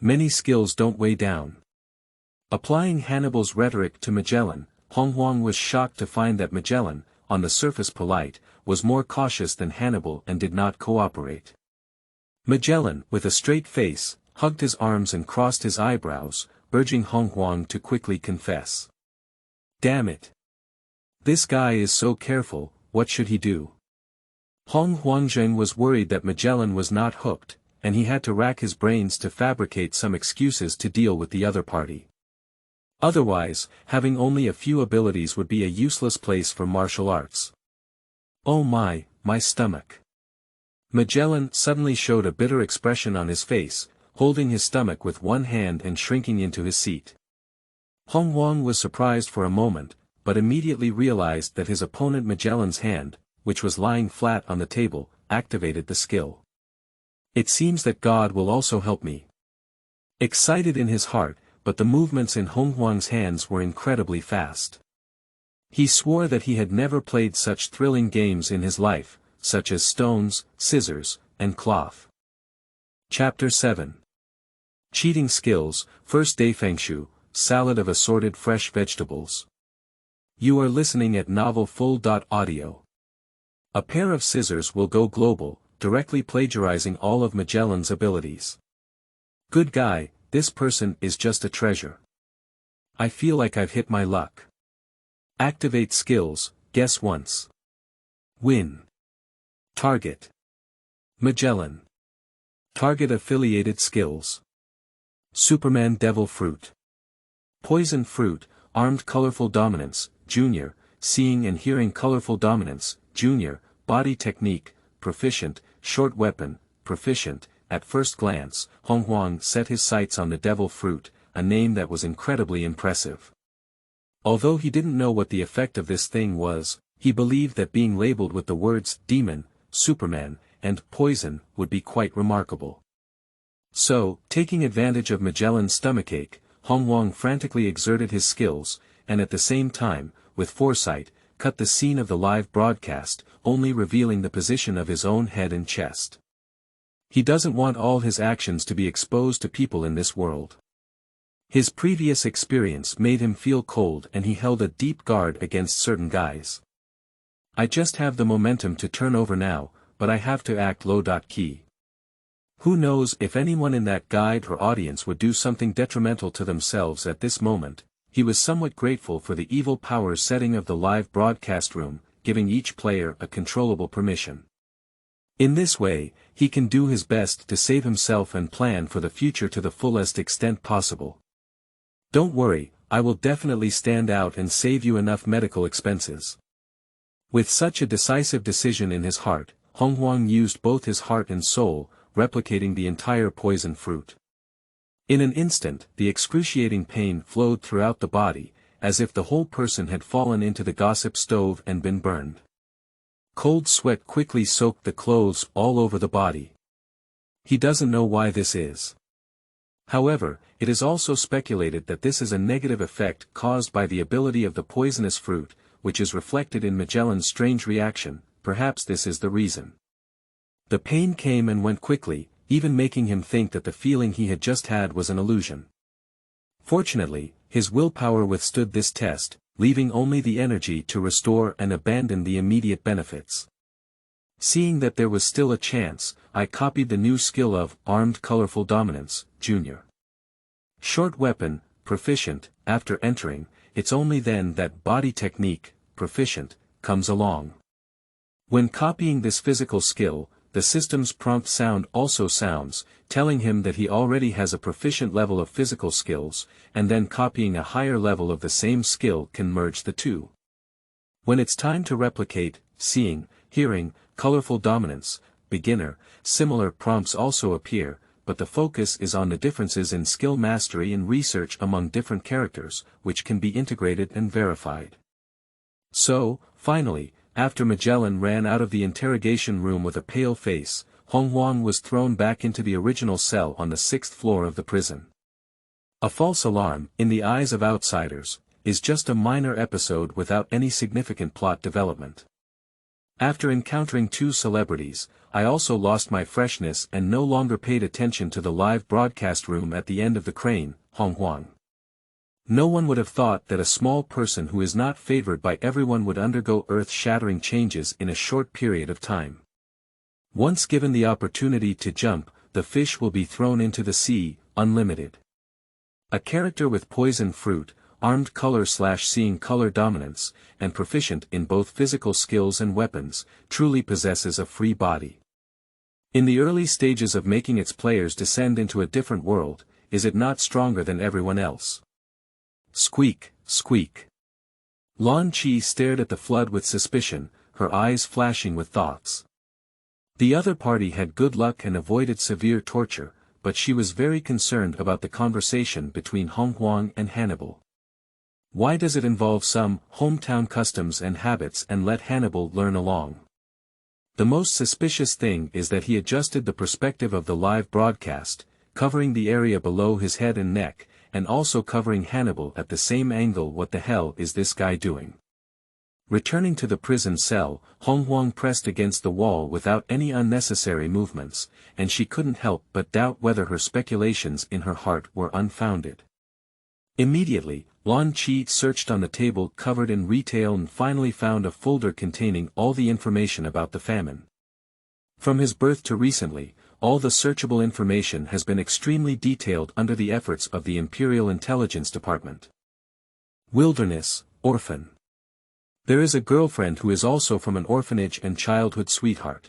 Speaker 1: Many skills don't weigh down. Applying Hannibal's rhetoric to Magellan, Honghuang was shocked to find that Magellan, on the surface polite, was more cautious than Hannibal and did not cooperate. Magellan, with a straight face, hugged his arms and crossed his eyebrows, urging Honghuang to quickly confess. Damn it! This guy is so careful, what should he do? Honghuang was worried that Magellan was not hooked, and he had to rack his brains to fabricate some excuses to deal with the other party. Otherwise, having only a few abilities would be a useless place for martial arts. Oh my stomach. Magellan suddenly showed a bitter expression on his face, holding his stomach with one hand and shrinking into his seat. Honghuang was surprised for a moment, but immediately realized that his opponent Magellan's hand, which was lying flat on the table, activated the skill. It seems that God will also help me. Excited in his heart, but the movements in Honghuang's hands were incredibly fast. He swore that he had never played such thrilling games in his life, such as stones, scissors, and cloth. Chapter 7. Cheating Skills. First Dafengshou, Salad of Assorted Fresh Vegetables. You are listening at novelfull.audio. A pair of scissors will go global, directly plagiarizing all of Magellan's abilities. Good guy, this person is just a treasure. I feel like I've hit my luck. Activate skills, guess once. Win. Target. Magellan. Target affiliated skills. Superman Devil Fruit. Poison Fruit, Armed Colorful Dominance, Junior, Seeing and Hearing Colorful Dominance, Junior, Body Technique, Proficient, Short Weapon, Proficient. At first glance, Honghuang set his sights on the Devil Fruit, a name that was incredibly impressive. Although he didn't know what the effect of this thing was, he believed that being labeled with the words Demon, Superman, and Poison would be quite remarkable. So, taking advantage of Magellan's stomachache, Honghuang frantically exerted his skills, and at the same time, with foresight, cut the scene of the live broadcast, only revealing the position of his own head and chest. He doesn't want all his actions to be exposed to people in this world. His previous experience made him feel cold and he held a deep guard against certain guys. I just have the momentum to turn over now, but I have to act low-key. Who knows if anyone in that guide or audience would do something detrimental to themselves at this moment. He was somewhat grateful for the evil powers setting of the live broadcast room, giving each player a controllable permission. In this way, he can do his best to save himself and plan for the future to the fullest extent possible. Don't worry, I will definitely stand out and save you enough medical expenses. With such a decisive decision in his heart, Honghuang used both his heart and soul, replicating the entire poison fruit. In an instant, the excruciating pain flowed throughout the body, as if the whole person had fallen into the gossip stove and been burned. Cold sweat quickly soaked the clothes all over the body. He doesn't know why this is. However, it is also speculated that this is a negative effect caused by the ability of the poisonous fruit, which is reflected in Magellan's strange reaction. Perhaps this is the reason. The pain came and went quickly, even making him think that the feeling he had just had was an illusion. Fortunately, his willpower withstood this test, leaving only the energy to restore and abandon the immediate benefits. Seeing that there was still a chance, I copied the new skill of Armed Colorful Dominance, Jr. Short weapon, proficient. After entering, it's only then that body technique, proficient, comes along. When copying this physical skill, the system's prompt sound also sounds, telling him that he already has a proficient level of physical skills, and then copying a higher level of the same skill can merge the two. When it's time to replicate, seeing, hearing, colorful dominance, beginner, similar prompts also appear, but the focus is on the differences in skill mastery and research among different characters, which can be integrated and verified. So, finally, after Magellan ran out of the interrogation room with a pale face, Honghuang was thrown back into the original cell on the 6th floor of the prison. A false alarm, in the eyes of outsiders, is just a minor episode without any significant plot development. After encountering two celebrities, I also lost my freshness and no longer paid attention to the live broadcast room at the end of the crane, Honghuang. No one would have thought that a small person who is not favored by everyone would undergo earth-shattering changes in a short period of time. Once given the opportunity to jump, the fish will be thrown into the sea, unlimited. A character with poison fruit, armed color/seeing color dominance, and proficient in both physical skills and weapons, truly possesses a free body. In the early stages of making its players descend into a different world, is it not stronger than everyone else? Squeak, squeak. Lan Qi stared at the flood with suspicion, her eyes flashing with thoughts. The other party had good luck and avoided severe torture, but she was very concerned about the conversation between Honghuang and Hannibal. Why does it involve some hometown customs and habits and let Hannibal learn along? The most suspicious thing is that he adjusted the perspective of the live broadcast, covering the area below his head and neck, and also covering Hannibal at the same angle. What the hell is this guy doing? Returning to the prison cell, Honghuang pressed against the wall without any unnecessary movements, and she couldn't help but doubt whether her speculations in her heart were unfounded. Immediately, Lan Qi searched on the table covered in retail and finally found a folder containing all the information about the famine. From his birth to recently, all the searchable information has been extremely detailed under the efforts of the Imperial Intelligence Department. Wilderness, orphan. There is a girlfriend who is also from an orphanage and childhood sweetheart.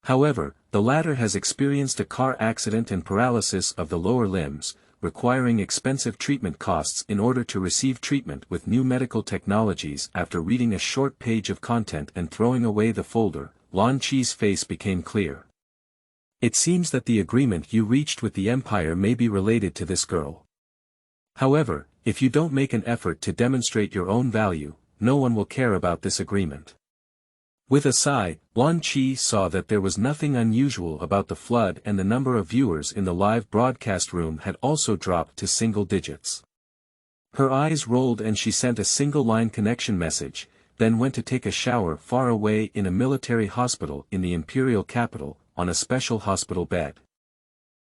Speaker 1: However, the latter has experienced a car accident and paralysis of the lower limbs, requiring expensive treatment costs in order to receive treatment with new medical technologies. After reading a short page of content and throwing away the folder, Lan Qi's face became clear. It seems that the agreement you reached with the Empire may be related to this girl. However, if you don't make an effort to demonstrate your own value, no one will care about this agreement. With a sigh, Wan Qi saw that there was nothing unusual about the flood, and the number of viewers in the live broadcast room had also dropped to single digits. Her eyes rolled and she sent a single-line connection message, then went to take a shower far away in a military hospital in the imperial capital, on a special hospital bed.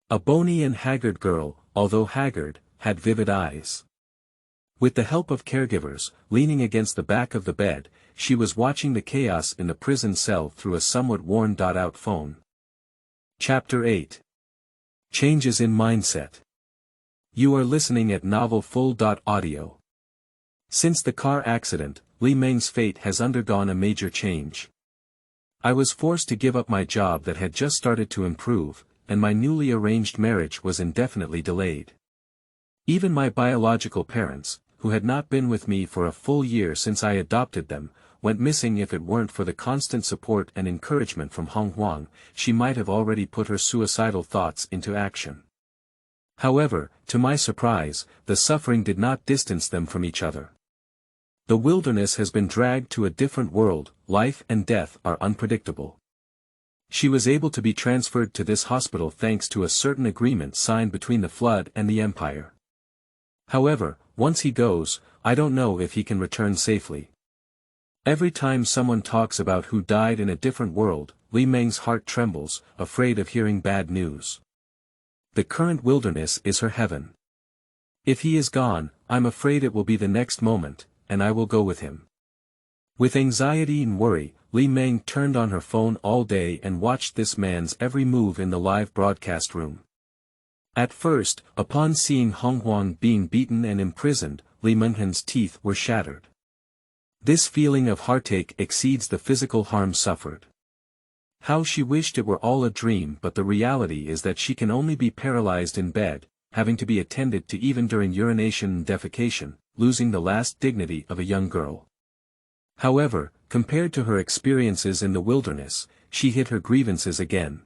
Speaker 1: A bony and haggard girl, although haggard, had vivid eyes. With the help of caregivers, leaning against the back of the bed, she was watching the chaos in the prison cell through a somewhat worn-out phone. Chapter 8. Changes in Mindset. You are listening at Novel Full. Audio. Since the car accident, Li Meng's fate has undergone a major change. I was forced to give up my job that had just started to improve, and my newly arranged marriage was indefinitely delayed. Even my biological parents, who had not been with me for a full year since I adopted them, went missing. If it weren't for the constant support and encouragement from Honghuang, she might have already put her suicidal thoughts into action. However, to my surprise, the suffering did not distance them from each other. The wilderness has been dragged to a different world. Life and death are unpredictable. She was able to be transferred to this hospital thanks to a certain agreement signed between the Flood and the Empire. However, once he goes, I don't know if he can return safely. Every time someone talks about who died in a different world, Li Meng's heart trembles, afraid of hearing bad news. The current wilderness is her heaven. If he is gone, I'm afraid it will be the next moment, and I will go with him. With anxiety and worry, Li Meng turned on her phone all day and watched this man's every move in the live broadcast room. At first, upon seeing Honghuang being beaten and imprisoned, Li Menghen's teeth were shattered. This feeling of heartache exceeds the physical harm suffered. How she wished it were all a dream, but the reality is that she can only be paralyzed in bed, having to be attended to even during urination and defecation, losing the last dignity of a young girl. However, compared to her experiences in the wilderness, she hid her grievances again.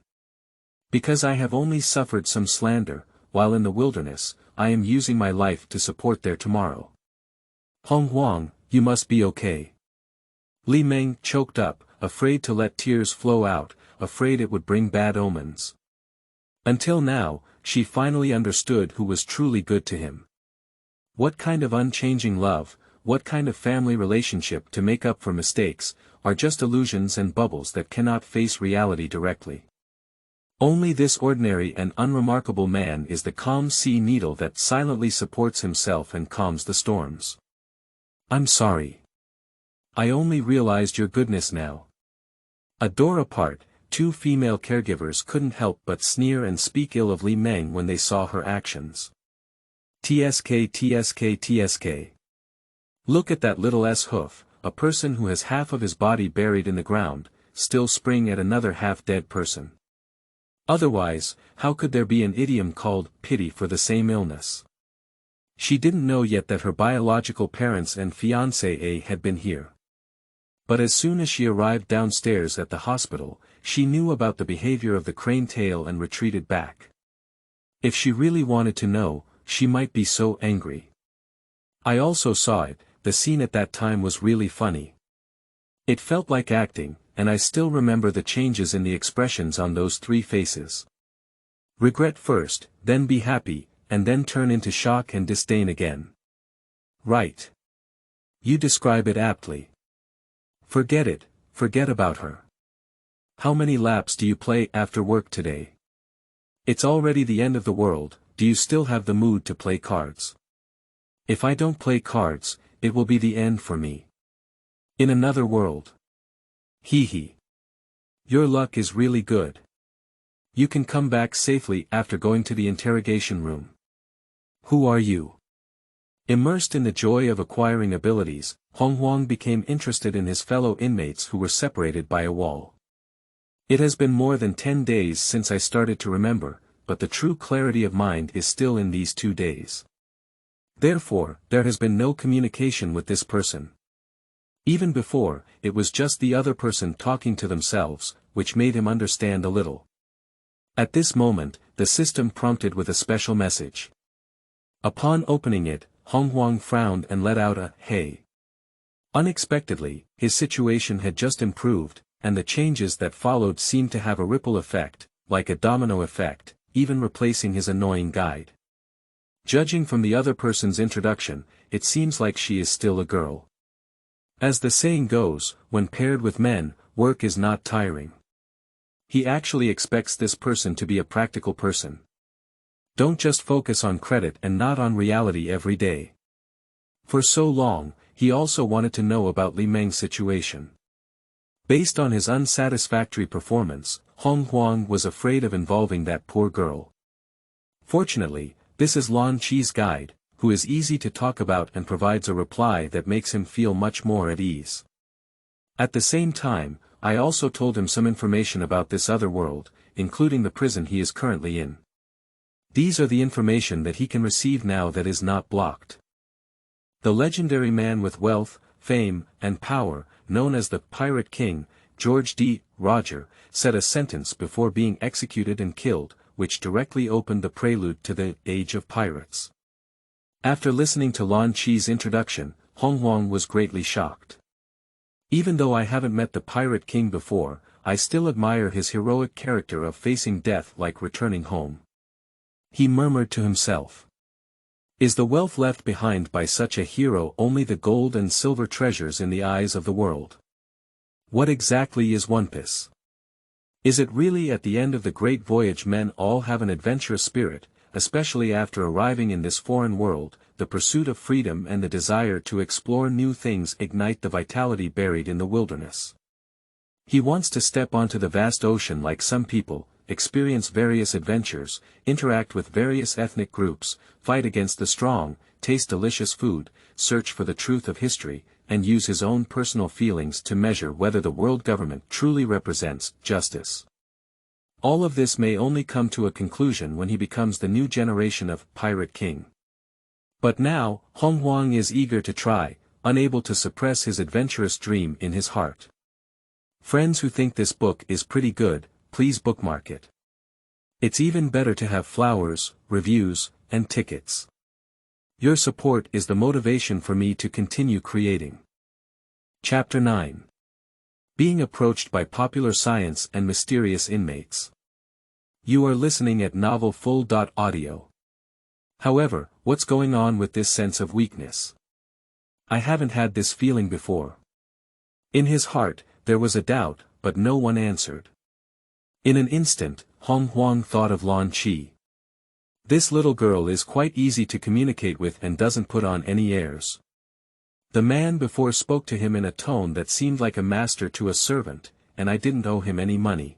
Speaker 1: Because I have only suffered some slander, while in the wilderness, I am using my life to support their tomorrow. Honghuang, you must be okay. Li Meng choked up, afraid to let tears flow out, afraid it would bring bad omens. Until now, she finally understood who was truly good to him. What kind of unchanging love, what kind of family relationship to make up for mistakes, are just illusions and bubbles that cannot face reality directly. Only this ordinary and unremarkable man is the calm sea needle that silently supports himself and calms the storms. I'm sorry. I only realized your goodness now. A door apart, two female caregivers couldn't help but sneer and speak ill of Li Meng when they saw her actions. TSK TSK TSK. Look at that little S-hoof, a person who has half of his body buried in the ground, still spring at another half-dead person. Otherwise, how could there be an idiom called pity for the same illness? She didn't know yet that her biological parents and fiancé had been here. But as soon as she arrived downstairs at the hospital, she knew about the behavior of the crane tail and retreated back. If she really wanted to know, she might be so angry. I also saw it. The scene at that time was really funny. It felt like acting, and I still remember the changes in the expressions on those three faces. Regret first, then be happy, and then turn into shock and disdain again. Right. You describe it aptly. Forget it, forget about her. How many laps do you play after work today? It's already the end of the world, do you still have the mood to play cards? If I don't play cards, it will be the end for me. In another world. Hee hee. Your luck is really good. You can come back safely after going to the interrogation room. Who are you? Immersed in the joy of acquiring abilities, Honghuang became interested in his fellow inmates who were separated by a wall. It has been more than 10 days since I started to remember, but the true clarity of mind is still in these 2 days. Therefore, there has been no communication with this person. Even before, it was just the other person talking to themselves, which made him understand a little. At this moment, the system prompted with a special message. Upon opening it, Honghuang frowned and let out a, "Hey." Unexpectedly, his situation had just improved, and the changes that followed seemed to have a ripple effect, like a domino effect, even replacing his annoying guide. Judging from the other person's introduction, it seems like she is still a girl. As the saying goes, when paired with men, work is not tiring. He actually expects this person to be a practical person. Don't just focus on credit and not on reality every day. For so long, he also wanted to know about Li Meng's situation. Based on his unsatisfactory performance, Honghuang was afraid of involving that poor girl. Fortunately, this is Lan Qi's guide, who is easy to talk about and provides a reply that makes him feel much more at ease. At the same time, I also told him some information about this other world, including the prison he is currently in. These are the information that he can receive now that is not blocked. The legendary man with wealth, fame, and power, known as the Pirate King, George D. Roger, said a sentence before being executed and killed, which directly opened the prelude to the Age of Pirates. After listening to Lan Qi's introduction, Honghuang was greatly shocked. Even though I haven't met the Pirate King before, I still admire his heroic character of facing death like returning home. He murmured to himself. Is the wealth left behind by such a hero only the gold and silver treasures in the eyes of the world? What exactly is One Piece? Is it really at the end of the great voyage men all have an adventurous spirit, especially after arriving in this foreign world, the pursuit of freedom and the desire to explore new things ignite the vitality buried in the wilderness? He wants to step onto the vast ocean like some people, experience various adventures, interact with various ethnic groups, fight against the strong, taste delicious food, search for the truth of history, and use his own personal feelings to measure whether the world government truly represents justice. All of this may only come to a conclusion when he becomes the new generation of Pirate King. But now, Honghuang is eager to try, unable to suppress his adventurous dream in his heart. Friends who think this book is pretty good, please bookmark it. It's even better to have flowers, reviews, and tickets. Your support is the motivation for me to continue creating. Chapter 9. Being approached by popular science and mysterious inmates. You are listening at novelfull.audio. However, what's going on with this sense of weakness? I haven't had this feeling before. In his heart, there was a doubt, but no one answered. In an instant, Honghuang thought of Lan Qi. This little girl is quite easy to communicate with and doesn't put on any airs. The man before spoke to him in a tone that seemed like a master to a servant, and I didn't owe him any money.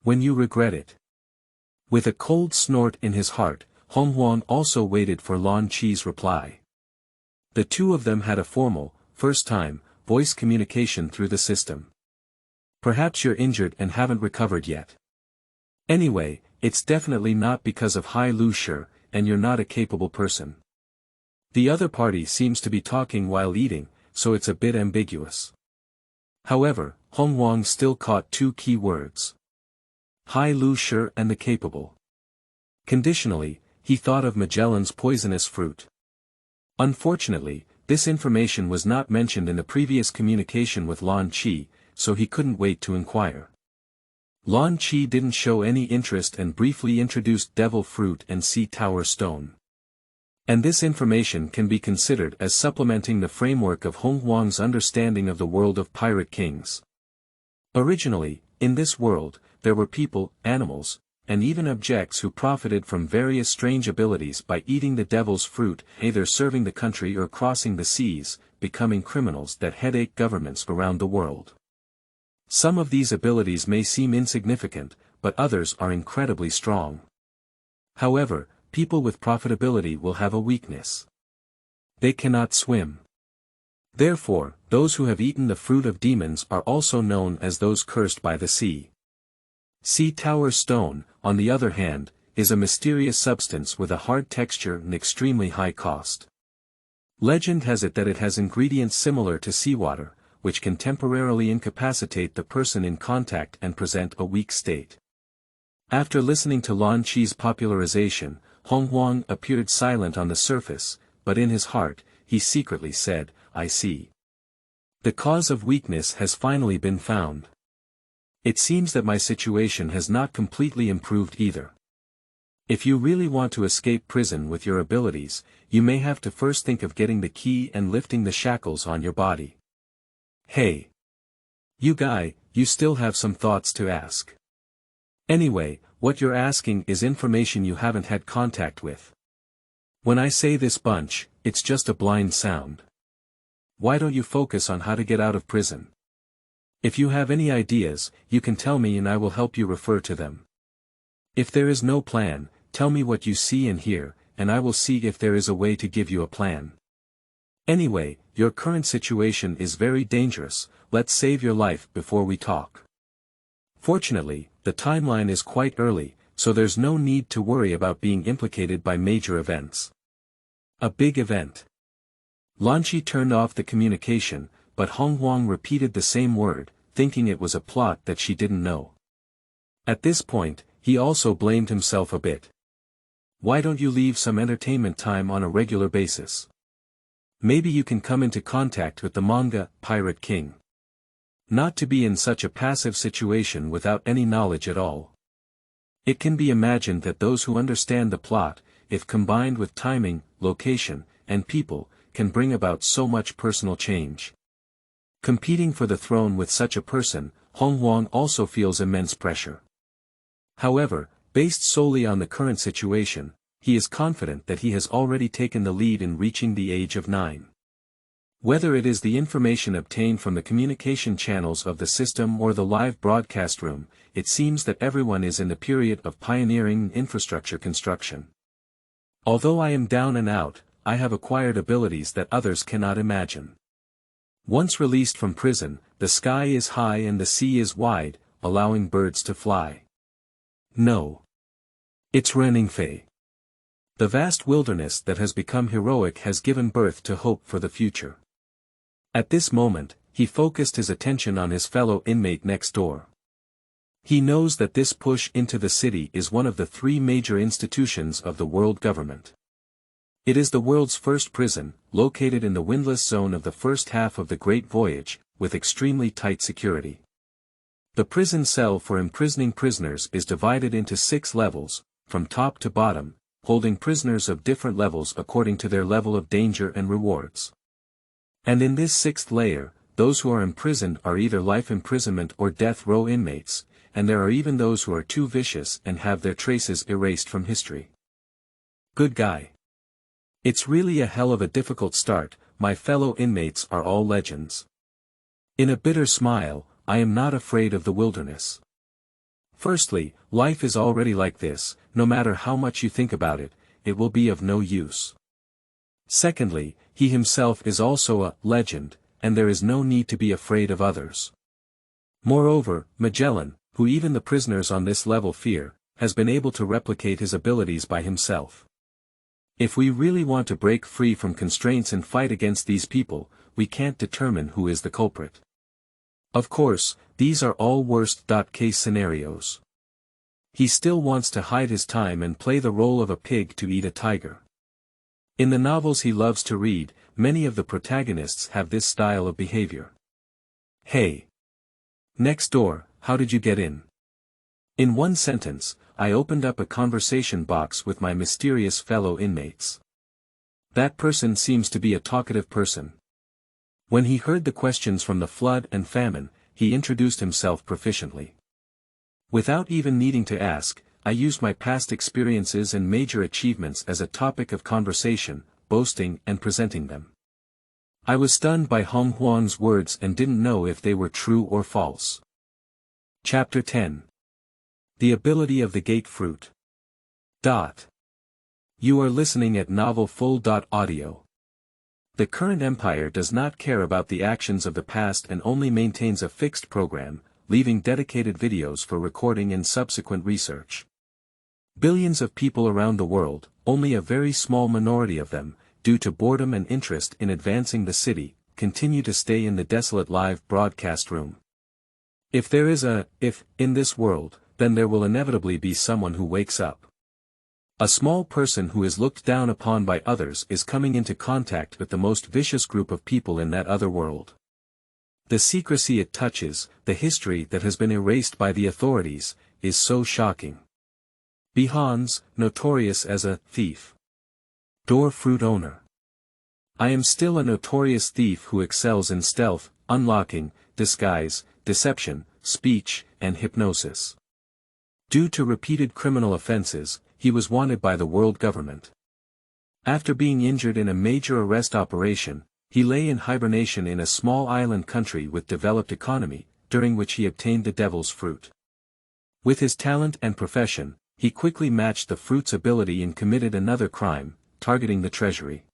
Speaker 1: When you regret it. With a cold snort in his heart, Honghuang also waited for Lan Qi's reply. The two of them had a formal, first-time, voice communication through the system. Perhaps you're injured and haven't recovered yet. Anyway, it's definitely not because of Feilu sure, and you're not a capable person. The other party seems to be talking while eating, so it's a bit ambiguous. However, Honghuang still caught two key words. Feilu sure and the capable. Conditionally, he thought of Magellan's poisonous fruit. Unfortunately, this information was not mentioned in the previous communication with Lan Qi, so he couldn't wait to inquire. Lan Qi didn't show any interest and briefly introduced devil fruit and sea tower stone. And this information can be considered as supplementing the framework of Honghuang's understanding of the world of pirate kings. Originally, in this world, there were people, animals, and even objects who profited from various strange abilities by eating the devil's fruit, either serving the country or crossing the seas, becoming criminals that headache governments around the world. Some of these abilities may seem insignificant, but others are incredibly strong. However, people with profitability will have a weakness. They cannot swim. Therefore, those who have eaten the fruit of demons are also known as those cursed by the sea. Sea tower stone, on the other hand, is a mysterious substance with a hard texture and extremely high cost. Legend has it that it has ingredients similar to seawater, which can temporarily incapacitate the person in contact and present a weak state. After listening to Lan Qi's popularization, Honghuang appeared silent on the surface, but in his heart, he secretly said, "I see. The cause of weakness has finally been found." It seems that my situation has not completely improved either. If you really want to escape prison with your abilities, you may have to first think of getting the key and lifting the shackles on your body. Hey! You guy, you still have some thoughts to ask. Anyway, what you're asking is information you haven't had contact with. When I say this bunch, it's just a blind sound. Why don't you focus on how to get out of prison? If you have any ideas, you can tell me and I will help you refer to them. If there is no plan, tell me what you see and hear, and I will see if there is a way to give you a plan. Anyway, your current situation is very dangerous, let's save your life before we talk. Fortunately, the timeline is quite early, so there's no need to worry about being implicated by major events. A big event. Lanqi turned off the communication, but Honghuang repeated the same word, thinking it was a plot that she didn't know. At this point, he also blamed himself a bit. Why don't you leave some entertainment time on a regular basis? Maybe you can come into contact with the manga, Pirate King. Not to be in such a passive situation without any knowledge at all. It can be imagined that those who understand the plot, if combined with timing, location, and people, can bring about so much personal change. Competing for the throne with such a person, Honghuang also feels immense pressure. However, based solely on the current situation, he is confident that he has already taken the lead in reaching the age of 9. Whether it is the information obtained from the communication channels of the system or the live broadcast room, it seems that everyone is in the period of pioneering infrastructure construction. Although I am down and out, I have acquired abilities that others cannot imagine. Once released from prison, the sky is high and the sea is wide, allowing birds to fly. No. It's Reningfei. The vast wilderness that has become heroic has given birth to hope for the future. At this moment, he focused his attention on his fellow inmate next door. He knows that this push into the city is one of the 3 major institutions of the world government. It is the world's first prison, located in the windless zone of the first half of the Great Voyage, with extremely tight security. The prison cell for imprisoning prisoners is divided into 6 levels, from top to bottom, holding prisoners of different levels according to their level of danger and rewards. And in this 6th layer, those who are imprisoned are either life imprisonment or death row inmates, and there are even those who are too vicious and have their traces erased from history. Good guy. It's really a hell of a difficult start, my fellow inmates are all legends. In a bitter smile, I am not afraid of the wilderness. Firstly, life is already like this, no matter how much you think about it, it will be of no use. Secondly, he himself is also a legend, and there is no need to be afraid of others. Moreover, Magellan, who even the prisoners on this level fear, has been able to replicate his abilities by himself. If we really want to break free from constraints and fight against these people, we can't determine who is the culprit. Of course, these are all worst-case scenarios. He still wants to hide his time and play the role of a pig to eat a tiger. In the novels he loves to read, many of the protagonists have this style of behavior. Hey! Next door, how did you get in? In one sentence, I opened up a conversation box with my mysterious fellow inmates. That person seems to be a talkative person. When he heard the questions from the flood and famine, he introduced himself proficiently. Without even needing to ask, I used my past experiences and major achievements as a topic of conversation, boasting and presenting them. I was stunned by Honghuang's words and didn't know if they were true or false. Chapter 10. The Ability of the Gate Fruit. You are listening at novelfull.audio. The current empire does not care about the actions of the past and only maintains a fixed program, leaving dedicated videos for recording and subsequent research. Billions of people around the world, only a very small minority of them, due to boredom and interest in advancing the city, continue to stay in the desolate live broadcast room. If there is a if in this world, then there will inevitably be someone who wakes up. A small person who is looked down upon by others is coming into contact with the most vicious group of people in that other world. The secrecy it touches, the history that has been erased by the authorities, is so shocking. Bihans, notorious as a thief. Door fruit owner. I am still a notorious thief who excels in stealth, unlocking, disguise, deception, speech, and hypnosis. Due to repeated criminal offenses, he was wanted by the world government. After being injured in a major arrest operation, he lay in hibernation in a small island country with developed economy, during which he obtained the devil's fruit. With his talent and profession, he quickly matched the fruit's ability and committed another crime, targeting the treasury.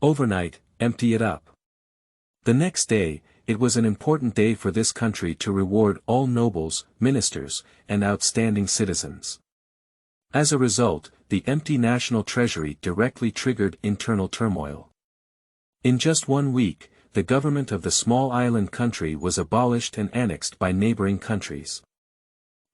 Speaker 1: Overnight, empty it up. The next day, it was an important day for this country to reward all nobles, ministers, and outstanding citizens. As a result, the empty national treasury directly triggered internal turmoil. In just 1 week, the government of the small island country was abolished and annexed by neighboring countries.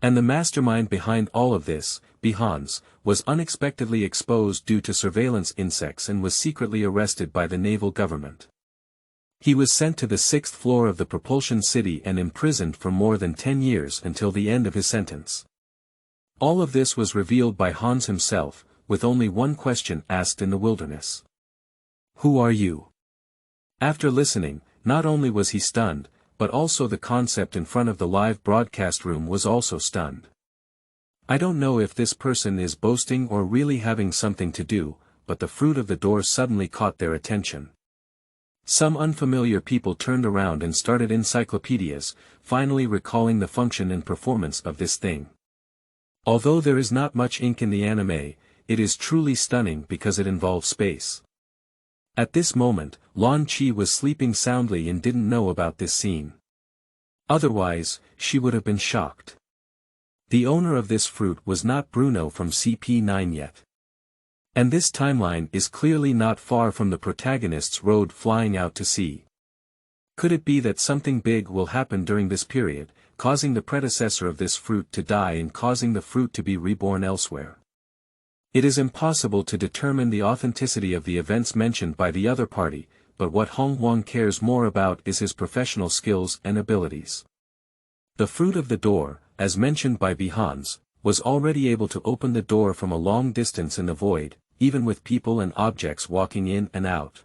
Speaker 1: And the mastermind behind all of this, Bihans, was unexpectedly exposed due to surveillance insects and was secretly arrested by the naval government. He was sent to the 6th floor of the propulsion city and imprisoned for more than 10 years until the end of his sentence. All of this was revealed by Hans himself, with only one question asked in the wilderness. "Who are you?" After listening, not only was he stunned, but also the concept in front of the live broadcast room was also stunned. I don't know if this person is boasting or really having something to do, but the fruit of the door suddenly caught their attention. Some unfamiliar people turned around and started encyclopedias, finally recalling the function and performance of this thing. Although there is not much ink in the anime, it is truly stunning because it involves space. At this moment, Lan Chi was sleeping soundly and didn't know about this scene. Otherwise, she would have been shocked. The owner of this fruit was not Bruno from CP9 yet. And this timeline is clearly not far from the protagonist's road flying out to sea. Could it be that something big will happen during this period, causing the predecessor of this fruit to die and causing the fruit to be reborn elsewhere? It is impossible to determine the authenticity of the events mentioned by the other party, but what Honghuang cares more about is his professional skills and abilities. The fruit of the door, as mentioned by Bihans, was already able to open the door from a long distance in the void, even with people and objects walking in and out.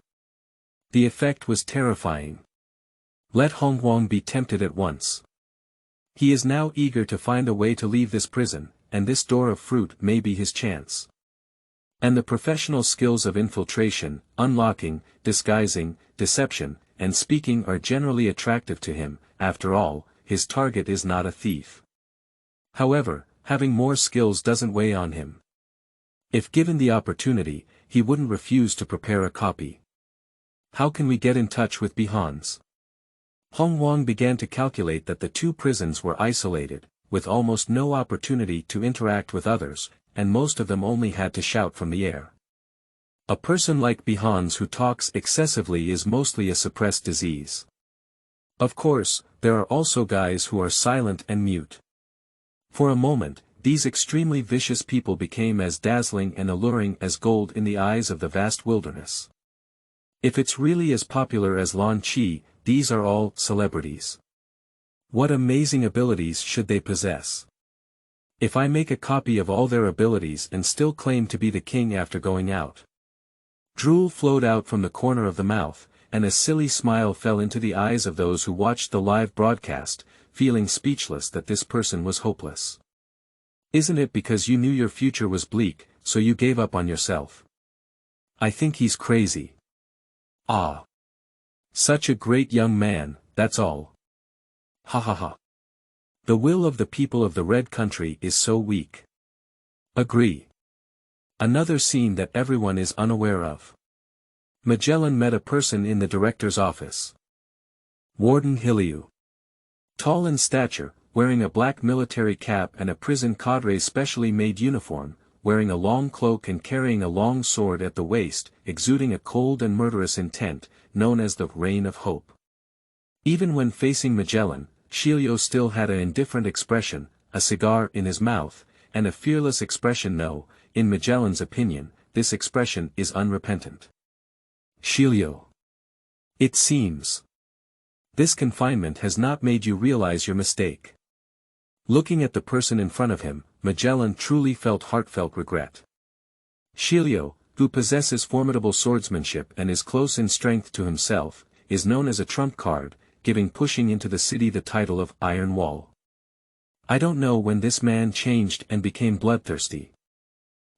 Speaker 1: The effect was terrifying. Let Honghuang be tempted at once. He is now eager to find a way to leave this prison, and this door of fruit may be his chance. And the professional skills of infiltration, unlocking, disguising, deception, and speaking are generally attractive to him. After all, his target is not a thief. However, having more skills doesn't weigh on him. If given the opportunity, he wouldn't refuse to prepare a copy. How can we get in touch with Bihans? Honghuang began to calculate that the 2 prisons were isolated, with almost no opportunity to interact with others, and most of them only had to shout from the air. A person like Bihans who talks excessively is mostly a suppressed disease. Of course, there are also guys who are silent and mute. For a moment, these extremely vicious people became as dazzling and alluring as gold in the eyes of the vast wilderness. If it's really as popular as Lan Chi, these are all celebrities. What amazing abilities should they possess? If I make a copy of all their abilities and still claim to be the king after going out. Drool flowed out from the corner of the mouth, and a silly smile fell into the eyes of those who watched the live broadcast, feeling speechless that this person was hopeless. Isn't it because you knew your future was bleak, so you gave up on yourself? I think he's crazy. Ah. Such a great young man, that's all. Ha ha ha. The will of the people of the Red Country is so weak. Agree. Another scene that everyone is unaware of. Magellan met a person in the director's office. Warden Feilu. Tall in stature, wearing a black military cap and a prison cadre's specially made uniform, wearing a long cloak and carrying a long sword at the waist, exuding a cold and murderous intent, known as the Reign of Hope. Even when facing Magellan, Feilu still had an indifferent expression, a cigar in his mouth, and a fearless expression. No, in Magellan's opinion, this expression is unrepentant. Feilu. It seems. This confinement has not made you realize your mistake. Looking at the person in front of him, Magellan truly felt heartfelt regret. Feilu, who possesses formidable swordsmanship and is close in strength to himself, is known as a trump card, giving pushing into the city the title of Iron Wall. I don't know when this man changed and became bloodthirsty.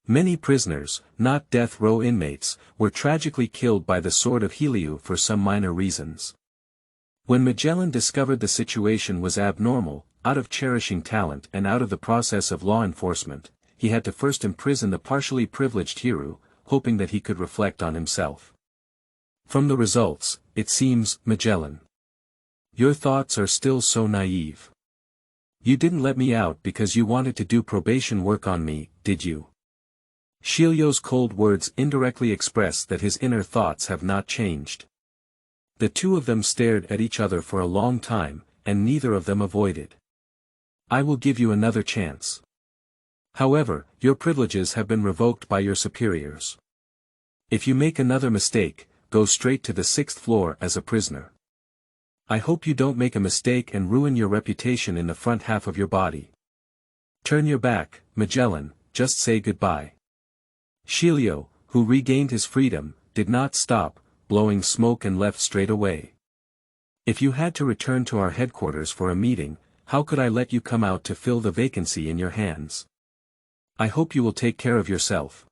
Speaker 1: Many prisoners, not death row inmates, were tragically killed by the sword of Feilu for some minor reasons. When Magellan discovered the situation was abnormal, out of cherishing talent and out of the process of law enforcement, he had to first imprison the partially privileged Feilu, hoping that he could reflect on himself. From the results, it seems, Magellan, your thoughts are still so naive. You didn't let me out because you wanted to do probation work on me, did you? Feilu's cold words indirectly express that his inner thoughts have not changed. The two of them stared at each other for a long time, and neither of them avoided. I will give you another chance. However, your privileges have been revoked by your superiors. If you make another mistake, go straight to the 6th floor as a prisoner. I hope you don't make a mistake and ruin your reputation in the front half of your body. Turn your back, Magellan, just say goodbye. Feilu, who regained his freedom, did not stop, blowing smoke and left straight away. If you had to return to our headquarters for a meeting, how could I let you come out to fill the vacancy in your hands? I hope you will take care of yourself.